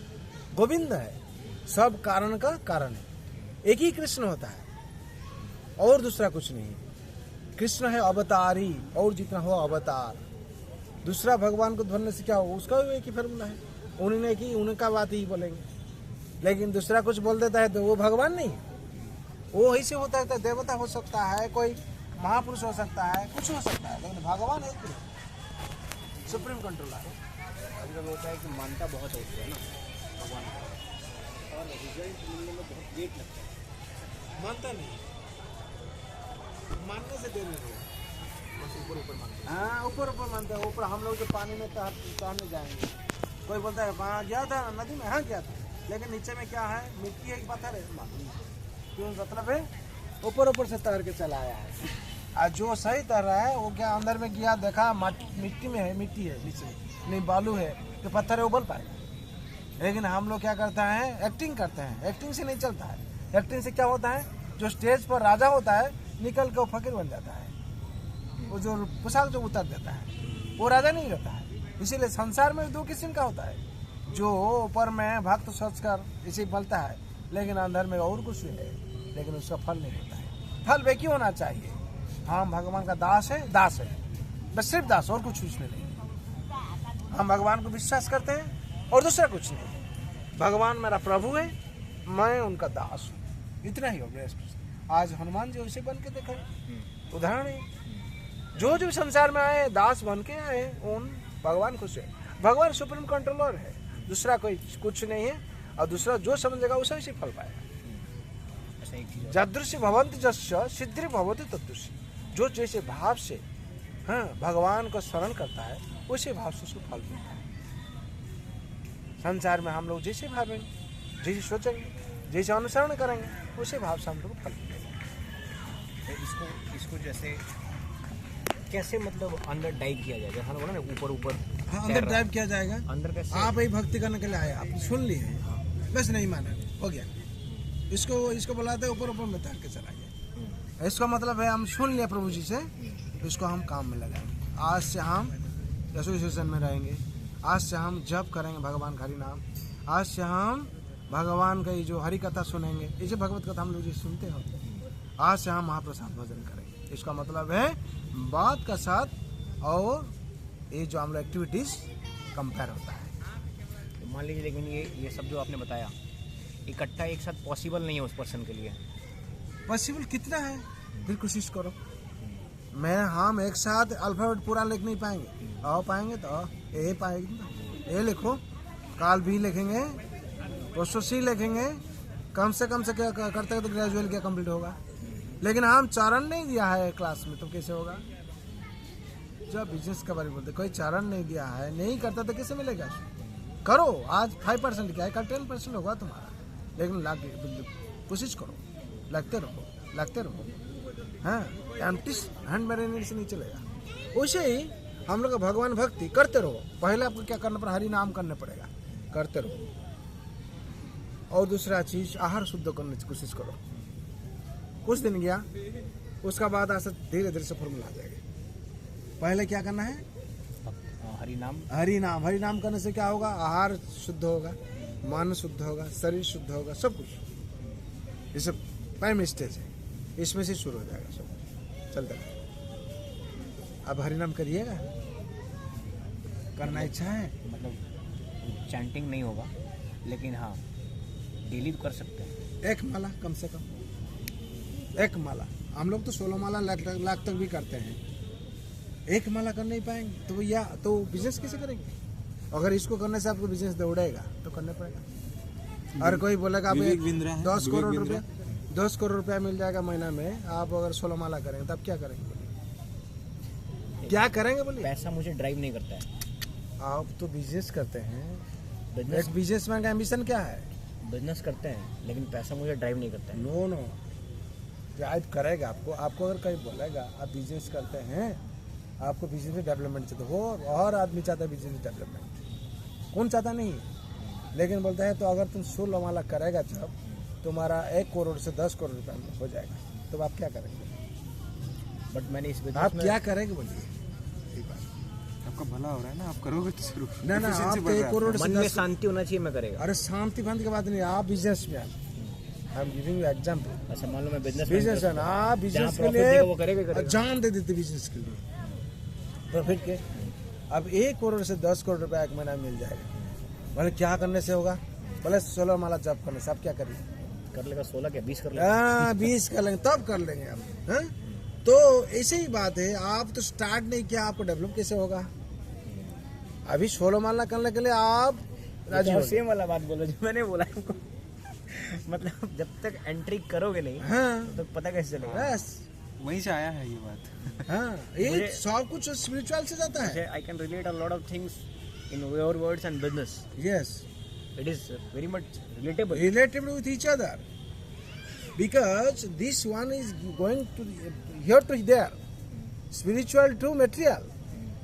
गोविंद है, सब कारण का कारण है। एक ही कृष्ण होता है और दूसरा कुछ नहीं। कृष्ण है अवतारी, और जितना हो अवतार। दूसरा भगवान को ध्वनि से क्या हो, उसका भी एक ही फॉर्मूला है। उन्होंने की उनका बात ही बोलेंगे, लेकिन दूसरा कुछ बोल देता है तो वो भगवान नहीं। वो ऐसे होता है, देवता हो सकता है, कोई महापुरुष हो सकता है, कुछ हो सकता है, लेकिन भगवान एक ही सुप्रीम कंट्रोलर है। अभी तक होता है कि मानता बहुत है उसको, है ना, भगवान को, और रिजल्ट मिलने में बहुत लेट लगता है। मानता नहीं, मानने से देर नहीं होगा, बस ऊपर ऊपर मानते हैं। हाँ, ऊपर ऊपर मानते हैं। ऊपर हम लोग जो पानी में तैरने जाएंगे, कोई बोलता है वहाँ गया था नदी में, हाँ गया था, लेकिन नीचे में क्या है? मिट्टी है, एक पत्थर है। क्यों? मतलब है ऊपर ऊपर से तैर के चला आया है। आज जो सही तैर रहा है वो क्या अंदर में गया, देखा मिट्टी में है, मिट्टी है नीचे, नहीं बालू है तो पत्थर है, उबल पाएगा। लेकिन हम लोग क्या करते हैं, एक्टिंग करते हैं। एक्टिंग से नहीं चलता है। एक्टिंग से क्या होता है, जो स्टेज पर राजा होता है निकल के वो फकीर बन जाता है। वो जो पोशाक जो उतार देता है वो राजा नहीं रहता है। इसीलिए संसार में दो किस्म का होता है, जो ऊपर में भक्त सोच कर इसे फलता है, लेकिन अंदर में और कुछ है, लेकिन उसका फल नहीं होता है। फल वे क्यों होना चाहिए, हम भगवान का दास है, दास है बस, सिर्फ दास, और कुछ उसमें नहीं। हम भगवान को विश्वास करते हैं और दूसरा कुछ नहीं। भगवान मेरा प्रभु है, मैं उनका दास हूँ, इतना ही हो गया। आज हनुमान जी उसे बन के देखे, उदाहरण है। जो जो संसार में आए दास बन के आए, उन भगवान खुश है। भगवान सुप्रीम कंट्रोलर है, दूसरा कोई कुछ नहीं है। और दूसरा जो समझेगा उसे उसी फल पाएगा। जदृश्य भवन्ति जस्य सिद्धि भवति तदृश्य। जो जैसे भाव से भगवान को स्मरण करता है उसी भाव से उसको फल मिलता है। संसार में हम लोग जैसे भावेंगे, जैसे सोचेंगे, जैसे अनुसरण करेंगे, उसी भाव से हम लोग फल मिलेगा। तो इसको जैसे कैसे मतलब अंदर डाइव किया जाएगा, जैसा बोला ना ऊपर ऊपर अंदर डाइव किया जाएगा। अंदर कैसे? आप ही भक्ति करने के लिए आए, आप सुन लिए, बस नहीं माना, हो गया। इसको बुलाते हैं ऊपर ऊपर में तैर के चला गया। इसका मतलब है हम सुन लिए प्रभु जी से, इसको हम काम में लगाएंगे। आज से हम एसोसिएशन में रहेंगे, आज से हम जप करेंगे भगवान का हरि नाम, आज से हम भगवान का ये जो हरि कथा सुनेंगे, ये जो भगवत कथा हम लोग जो सुनते हो, आज से हम महाप्रसाद भजन करेंगे। इसका मतलब है बात का साथ और ये जो हम लोग एक्टिविटीज कंपेयर होता है। तो मान लीजिए, लेकिन ये सब जो आपने बताया इकट्ठा एक साथ पॉसिबल नहीं है उस पर्सन के लिए। पॉसिबल कितना है, फिर कोशिश करो। हम एक साथ अल्फाबेट पूरा लिख नहीं पाएंगे, आओ पाएंगे तो ए पाएंगे, ए लिखो, काल भी लिखेंगे, परसों सी लिखेंगे, कम से क्या करते तो ग्रेजुएल क्या कंप्लीट होगा। लेकिन हम चरण नहीं दिया है क्लास में तो कैसे होगा। जब बिजनेस के बारे में बोलते कोई चरण नहीं दिया है, नहीं करता तो कैसे मिलेगा। करो, आज 5% क्या है, कल 10% होगा तुम्हारा, लेकिन कोशिश करो, लगते रहो। हाँ, एम्प्टी हैंड मेरे से नहीं चलेगा। वैसे ही हम लोग भगवान भक्ति करते रहो। पहले आपको क्या करना पड़ेगा, हरि नाम करना पड़ेगा, करते रहो। और दूसरा चीज आहार शुद्ध करने की कोशिश करो। कुछ दिन गया, उसका बाद ऐसा धीरे धीरे से फॉर्मूला आ जाएगा। पहले क्या करना है, हरि नाम करने से क्या होगा, आहार शुद्ध होगा, मन शुद्ध होगा, शरीर शुद्ध होगा, सब कुछ। ये सब प्राइम स्टेज है, इसमें से शुरू हो जाएगा सब चलता है। अब हरि नाम करिएगा, करना इच्छा है, मतलब चैंटिंग नहीं होगा, लेकिन हाँ डेली कर सकते हैं। एक माला कम से कम, एक माला। हम लोग तो 16 माला लाख तक भी करते हैं। एक माला कर नहीं पाएंगे तो भैया तो बिजनेस कैसे करेंगे। अगर इसको करने से आपको बिजनेस दौड़ेगा तो करना पड़ेगा। और कोई बोलेगा आप 10 करोड़ रुपया मिल जाएगा महीना में, आप अगर 16 माला करेंगे तब क्या करेंगे, क्या करेंगे बोलिए। पैसा मुझे ड्राइव नहीं करता है। आप तो बिजनेस करते हैं, एक बिजनेसमैन का एम्बिशन क्या है, बिजनेस करते हैं, लेकिन पैसा मुझे ड्राइव नहीं करता है। नो ड्राइव करेगा आपको अगर कहीं बोलेगा आप बिजनेस करते हैं, आपको बिजनेस में डेवलपमेंट चाहिए, तो और आदमी चाहता है बिजनेस डेवलपमेंट, कौन चाहता नहीं, लेकिन बोलता है तो अगर तुम 16 माला करेगा जब तुम्हारा 1 करोड़ से 10 करोड़ रुपया में हो जाएगा, तो आप क्या करेंगे। बट मैंने इस आप क्या करेंगे बोलिए, आपका भला हो रहा है ना, आप करोगे तो शुरू ना आप 1 करोड़ से मन में शांति होना चाहिए, मैं करेगा। अरे शांति बंद की बात नहीं, आप बिजनेस में I am giving you example. अच्छा मान लो मैं बिजनेस है ना, आप बिजनेस के लिए जान दे देते बिजनेस के लिए, प्रॉफिट के। अब 1 करोड़ से 10 करोड़ रुपया एक महीना मिल जाएगा, बोले क्या करने से होगा, बोले 16 माला जप करने से। आप क्या करिए, कर लेगा 16 क्या 20 कर लेगा, 20 कर लेंगे, तब कर लेंगे हम। तो ऐसे ही बात है, आप तो स्टार्ट नहीं किया, आपको डेवलप कैसे होगा। अभी 16 माला करने के लिए आप राजी हो, सेम वाला बात बोलो जो मैंने बोला आपको। मतलब जब तक एंट्री करोगे नहीं, हाँ, तो पता कैसे चलेगा। बस वहीं से आया है ये बात। हाँ, ये सब कुछ स्पिरिचुअल से जाता है। I can relate a lot of things in your words and business. Yes, it is very much relatable relatable with each other. because this one is going to here to there, spiritual to material.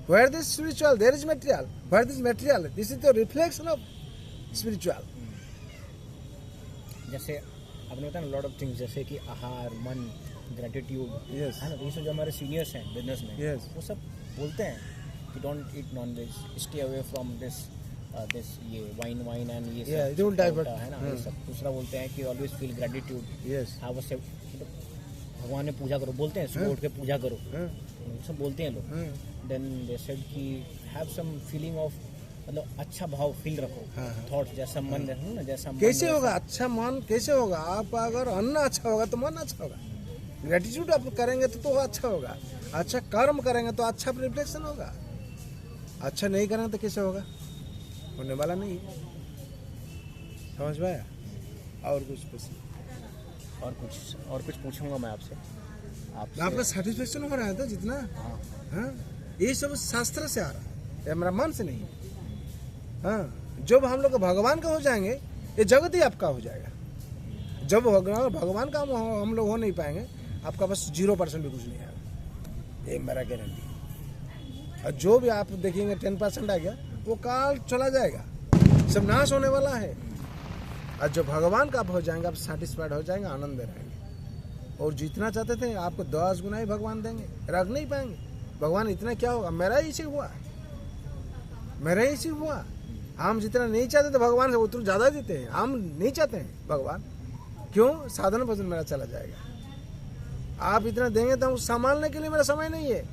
Where this spiritual, there is material. Where this material, this is the reflection of spiritual. जैसे आपने बताया ना lot of things, जैसे कि आहार, मन, gratitude, Yes. है ना, ये सब जो हमारे सीनियर्स हैं बिजनेस में, Yes. वो सब बोलते हैं कि don't eat non veg, stay away from this ये वाइन एंड ये Yeah, सब they will divert. है ना, ये सब। दूसरा बोलते हैं कि ऑलवेज फील ग्रेटिट्यूड, Yes. आवश्यक, भगवान में पूजा करो, बोलते हैं सुबह उठ के पूजा करो, हाँ, ये सब बोलते हैं लोग। हाँ, देन दे सेड कि हैव सम फीलिंग ऑफ, मतलब अच्छा भाव फील रखो, हाँ, हाँ। थॉट्स जैसा मन रखो ना, जैसा मन कैसे वैसा- होगा अच्छा मन? कैसे होगा? आप अगर अन्न अच्छा होगा तो मन अच्छा होगा। ग्रेटिट्यूड आप करेंगे तो अच्छा होगा। अच्छा कर्म करेंगे तो अच्छा रिफ्लेक्शन होगा। अच्छा नहीं करेंगे तो कैसे होगा? होने वाला नहीं है। समझ पाया? और कुछ पूछिए। और कुछ पूछूंगा मैं आपसे। आपका सेटिस्फेक्शन हो रहा है तो जितना, हाँ, हाँ, ये सब शास्त्र से आ रहा है, ये मेरा मन से नहीं है। हाँ, जब हम लोग भगवान का हो जाएंगे, ये जगत ही आपका हो जाएगा। जब भगवान का हम लोग हो नहीं पाएंगे, आपका बस 0% भी कुछ नहीं आएगा, ये मेरा गारंटी। और जो भी आप देखेंगे 10% आ गया, वो काल चला जाएगा, सब नाश होने वाला है। और जब भगवान का आप हो जाएंगे, आप सेटिस्फाइड हो जाएंगे, आनंद रहेंगे। और जितना चाहते थे आपको 10 गुना ही भगवान देंगे, रख नहीं पाएंगे। भगवान इतना क्या होगा? मेरा ही इसी हुआ, मेरा ही इसी हुआ। हम जितना नहीं चाहते थे भगवान से उतना ज़्यादा देते हैं। हम नहीं चाहते हैं भगवान, क्यों? साधन भजन मेरा चला जाएगा। आप इतना देंगे तो संभालने के लिए मेरा समय नहीं है।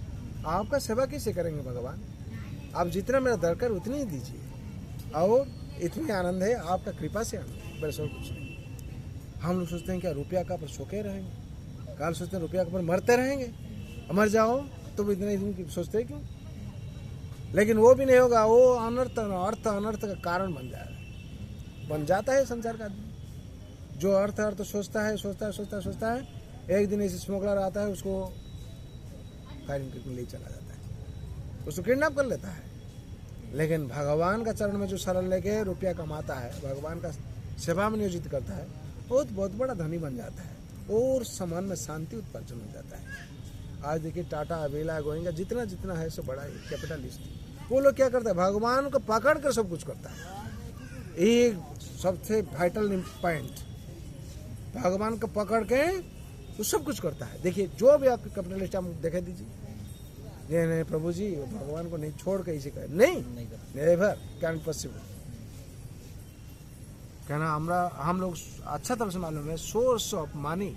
आपका सेवा कैसे करेंगे भगवान? आप जितना मेरा दरकार उतनी ही दीजिए। और इतनी आनंद है, आपका कृपा से आनंद है, बस और कुछ नहीं। हम लोग सोचते हैं क्या रुपया का पर सोके रहेंगे, काल सोचते हैं रुपया का पर मरते रहेंगे, मर जाओ तो इतने सोचते हैं क्यों? लेकिन वो भी नहीं होगा, वो अनर्थ अनर्थ का कारण बन जाता है संसार का आदमी। जो अर्थ सोचता है, एक दिन ऐसे स्मगलर आता है, उसको फायरिंग करके ले चला जाता है, उसको किडनैप कर लेता है। लेकिन भगवान का चरण में जो शरण लेके रुपया कमाता है, भगवान का सेवा में नियोजित करता है, बहुत बड़ा धनी बन जाता है और समाज में शांति उत्पादन हो जाता है। आज देखिए टाटा, बेला, गोइंगा, जितना है सब बड़ा कैपिटलिस्ट, वो लोग क्या करते हैं? भगवान को पकड़ कर सब कुछ करता है। एक सबसे वाइटल पॉइंट, भगवान को पकड़ के वो सब कुछ करता है। देखिए जो भी आपके कैपिटलिस्ट आप दिखा दीजिए, नहीं प्रभु जी भगवान को नहीं छोड़ के इसे कहे, नहीं नेवर कैन पॉसिबल। कहना हम लोग अच्छा तरह से मालूम है, source of money,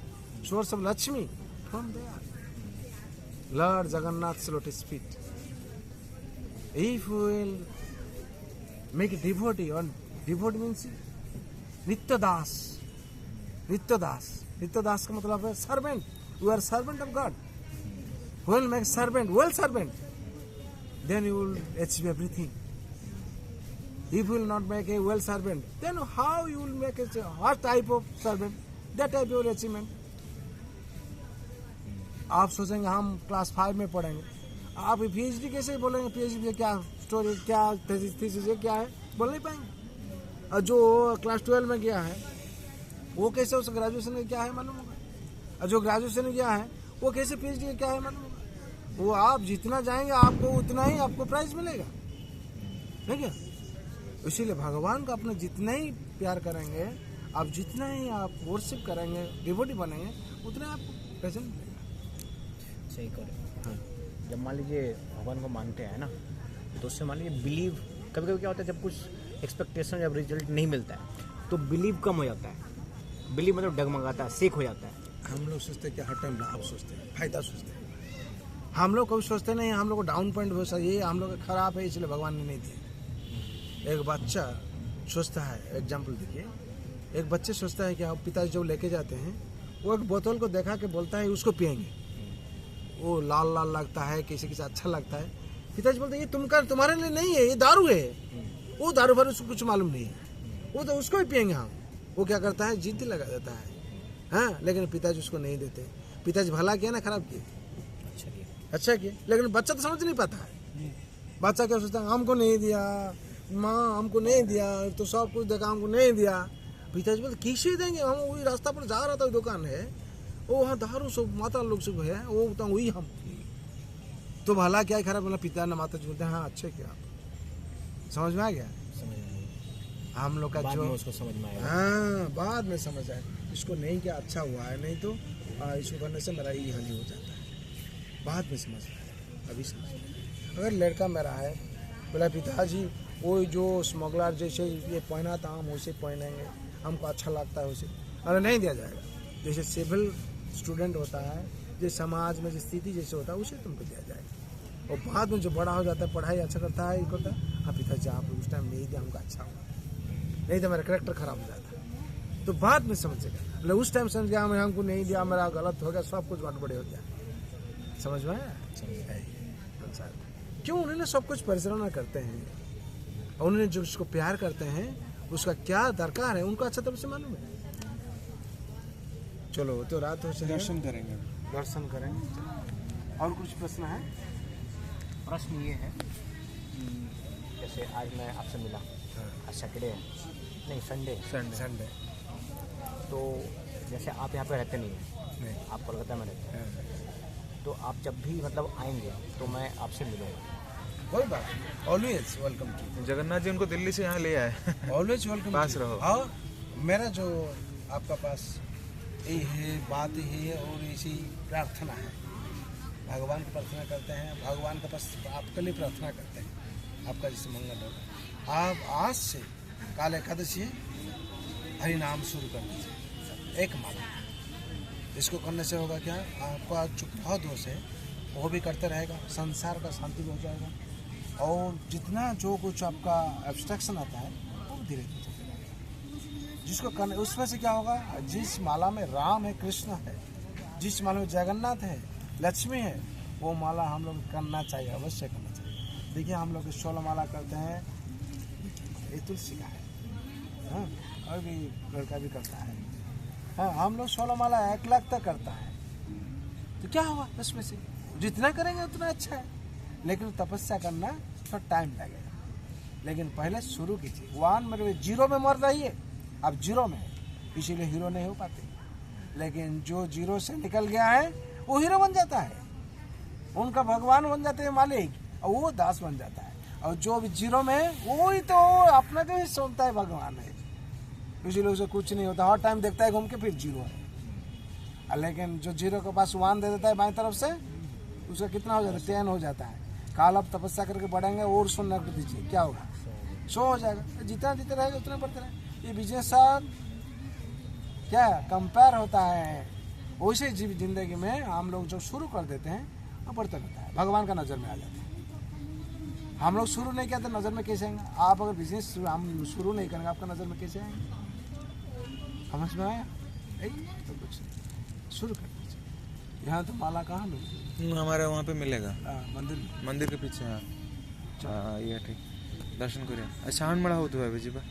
source of Lakshmi from there, Lord Jagannath's lotus feet. If we will make a devotee, or devotee means Nityadas. Nityadas का मतलब है servant. You are servant of God. Who will make servant, well servant, then you will achieve everything. If you will not make a well servant, then how you will make a what type of servant? That type of achievement. आप सोचेंगे हम class 5 में पढ़ेंगे, आप PhD कैसे बोलेंगे? PhD क्या story, क्या थीसिस क्या है, बोल नहीं पाएंगे। और जो क्लास 12 में गया है वो कैसे उस ग्रेजुएशन में क्या है मालूम होगा, और जो ग्रेजुएशन में गया है वो कैसे PhD क्या है मालूम होगा। वो आप जितना जाएंगे आपको उतना ही आपको प्राइज मिलेगा, है क्या? इसीलिए भगवान का अपने जितना ही प्यार करेंगे, आप जितना ही आप वर्शिप करेंगे, डिवोटी बनेंगे, उतना आपको प्रेजेंट मिलेगा। सही करें। हाँ, जब मान लीजिए भगवान को मानते हैं ना, तो उससे मान लीजिए बिलीव, कभी कभी क्या होता है जब कुछ एक्सपेक्टेशन, जब रिजल्ट नहीं मिलता है तो बिलीव कम हो जाता है। बिलीव मतलब डगमगाता है, सेक हो जाता है। हम लोग सोचते हैं कि हर टाइम लाभ सोचते हैं, फायदा सोचते हैं। हम लोग कभी सोचते नहीं, हम लोग को डाउन पॉइंट हो सकता है, ये हम लोग खराब है इसलिए भगवान ने नहीं दिया। एक बच्चा सोचता है, एग्जाम्पल देखिए, एक बच्चे सोचता है कि आप पिताजी जो लेके जाते हैं, वो एक बोतल को देखा के बोलता है उसको पियेंगे, वो लाल लाल लगता है, किसी किसी अच्छा लगता है। पिताजी बोलते हैं ये तुम्हारे लिए नहीं है, ये दारू है। वो दारू भर उसको कुछ मालूम नहीं है, वो तो उसको ही पियेंगे हम। वो क्या करता है, जिद्द लगा देता है, हाँ, लेकिन पिताजी उसको नहीं देते। पिताजी भला किया ना खराब किया? अच्छा किया। लेकिन बच्चा तो समझ नहीं पाता है। बच्चा क्या सोचता है, हमको नहीं दिया, माँ हमको नहीं दिया, तो सब कुछ देखा हमको नहीं दिया। पिताजी बोलते कैसे देंगे, हम वही रास्ता पर जा रहा था, दुकान है वो वहाँ दारू सब माता लोग सब है, वो तो वही हम तो भला क्या खराब बोला। पिता ने माता जी बोलते हैं हाँ अच्छे क्या, समझ में आ गया। समझ में आया। हम लोग का बाद जो में उसको समझ में आया। हाँ बाद में समझ आए, इसको नहीं क्या अच्छा हुआ है, नहीं तो इसको करने से मेरा ये हानि हो जाता है। बाद में समझ आया, अभी समझ आया। अगर लड़का मेरा है बोला पिताजी वो जो स्मगलर जैसे ये पहना था हम वैसे पहनेंगे, हमको अच्छा लगता है वैसे, अरे नहीं दिया जाएगा। जैसे सिविल स्टूडेंट होता है, जो समाज में जो स्थिति जैसे होता है उसे तुमको दिया जाएगा। और बाद में जो बड़ा हो जाता है, पढ़ाई अच्छा करता है, ये करता है, हाँ पिताजी आप उस टाइम नहीं दिया हमको अच्छा हुआ, नहीं तो मेरा करेक्टर खराब हो जाता है, तो बाद में समझेगा। मतलब उस टाइम समझ गया मैं हमको नहीं दिया, मेरा गलत हो गया, सब कुछ गड़बड़े हो गया। समझ में आया। क्यों उन्होंने सब कुछ परिचालना करते हैं, और उन्होंने जो उसको प्यार करते हैं उसका क्या दरकार है उनको अच्छा तरह से मालूम है। चलो तो रात हो चले, दर्शन करेंगे। दर्शन करेंगे। और कुछ प्रश्न है? प्रश्न ये है कि जैसे आज मैं आपसे मिला, आज सैटरडे है, नहीं संडे, तो जैसे आप यहाँ पे रहते नहीं हैं, आप कोलकाता में रहते हैं, तो आप जब भी मतलब आएंगे तो मैं आपसे मिलूंगा। कोई बात नहीं, always welcome to. Jagannath ji उनको दिल्ली से यहाँ ले आए। ऑलवेज वेलकम, पास रहो। और मेरा जो आपका पास यही है, बात ही है, और इसी प्रार्थना है, भगवान की प्रार्थना करते हैं, भगवान के पास आपके लिए प्रार्थना करते हैं, आपका जैसे मंगल होगा। आप आज से काल एकादशी हरि नाम शुरू कर दीजिए, एक माला। इसको करने से होगा क्या, आपका जो ग्रह दोष है वो भी करते रहेगा, संसार का शांति भी हो जाएगा, और जितना जो कुछ आपका एब्स्ट्रैक्शन आता है वो धीरे धीरे चलते रहेगा। जिसको करने उसमें से क्या होगा, जिस माला में राम है, कृष्ण है, जिस माला में जगन्नाथ है, लक्ष्मी है, वो माला हम लोग करना चाहिए, अवश्य करना चाहिए। देखिए हम लोग 16 माला करते हैं, ये तुलसी का है, हाँ, और भी लड़का भी करता है, हाँ, हम लोग 16 माला 1 लाख तक करता है। तो क्या हुआ उसमें से, जितना करेंगे उतना अच्छा है, लेकिन तपस्या करना थोड़ा टाइम लगेगा। लेकिन पहले शुरू कीजिए, 1 में 0 में मर रही है, अब 0 में है, इसीलिए हीरो नहीं हो पाते। लेकिन जो 0 से निकल गया है वो हीरो बन जाता है, उनका भगवान बन जाते हैं मालिक, और वो दास बन जाता है। और जो भी 0 में है वो ही तो अपना को ही सोचता है भगवान है, इसीलिए उसे कुछ नहीं होता, हर टाइम देखता है घूम के, फिर 0 है। लेकिन जो 0 के पास 1 दे देता है बाएं तरफ से, उसका कितना हो जाता है, 10 हो जाता है। काल आप तपस्या करके बढ़ेंगे और सुनना कर दीजिए, क्या होगा, 100 हो जाएगा। जितना जीते रहेगा उतना बढ़ते रहेगा। ये बिजनेस साथ क्या कंपेयर होता है, वैसे जिंदगी में हम लोग जो शुरू कर देते हैं वो बढ़ता रहता है, भगवान का नज़र में आ जाता है। हम लोग शुरू नहीं किया तो नज़र में कैसे आएंगे। आप अगर बिजनेस हम शुरू नहीं करेंगे, आपका नज़र में कैसे आएंगे। समझ में आया, तो कुछ शुरू कर दीजिए। यहाँ तो माला कहाँ मिलेगी, हमारे वहाँ पे मिलेगा, मंदिर में, मंदिर के पीछे। हाँ ये ठीक, दर्शन करिए। श्रावण मेला होता है जी।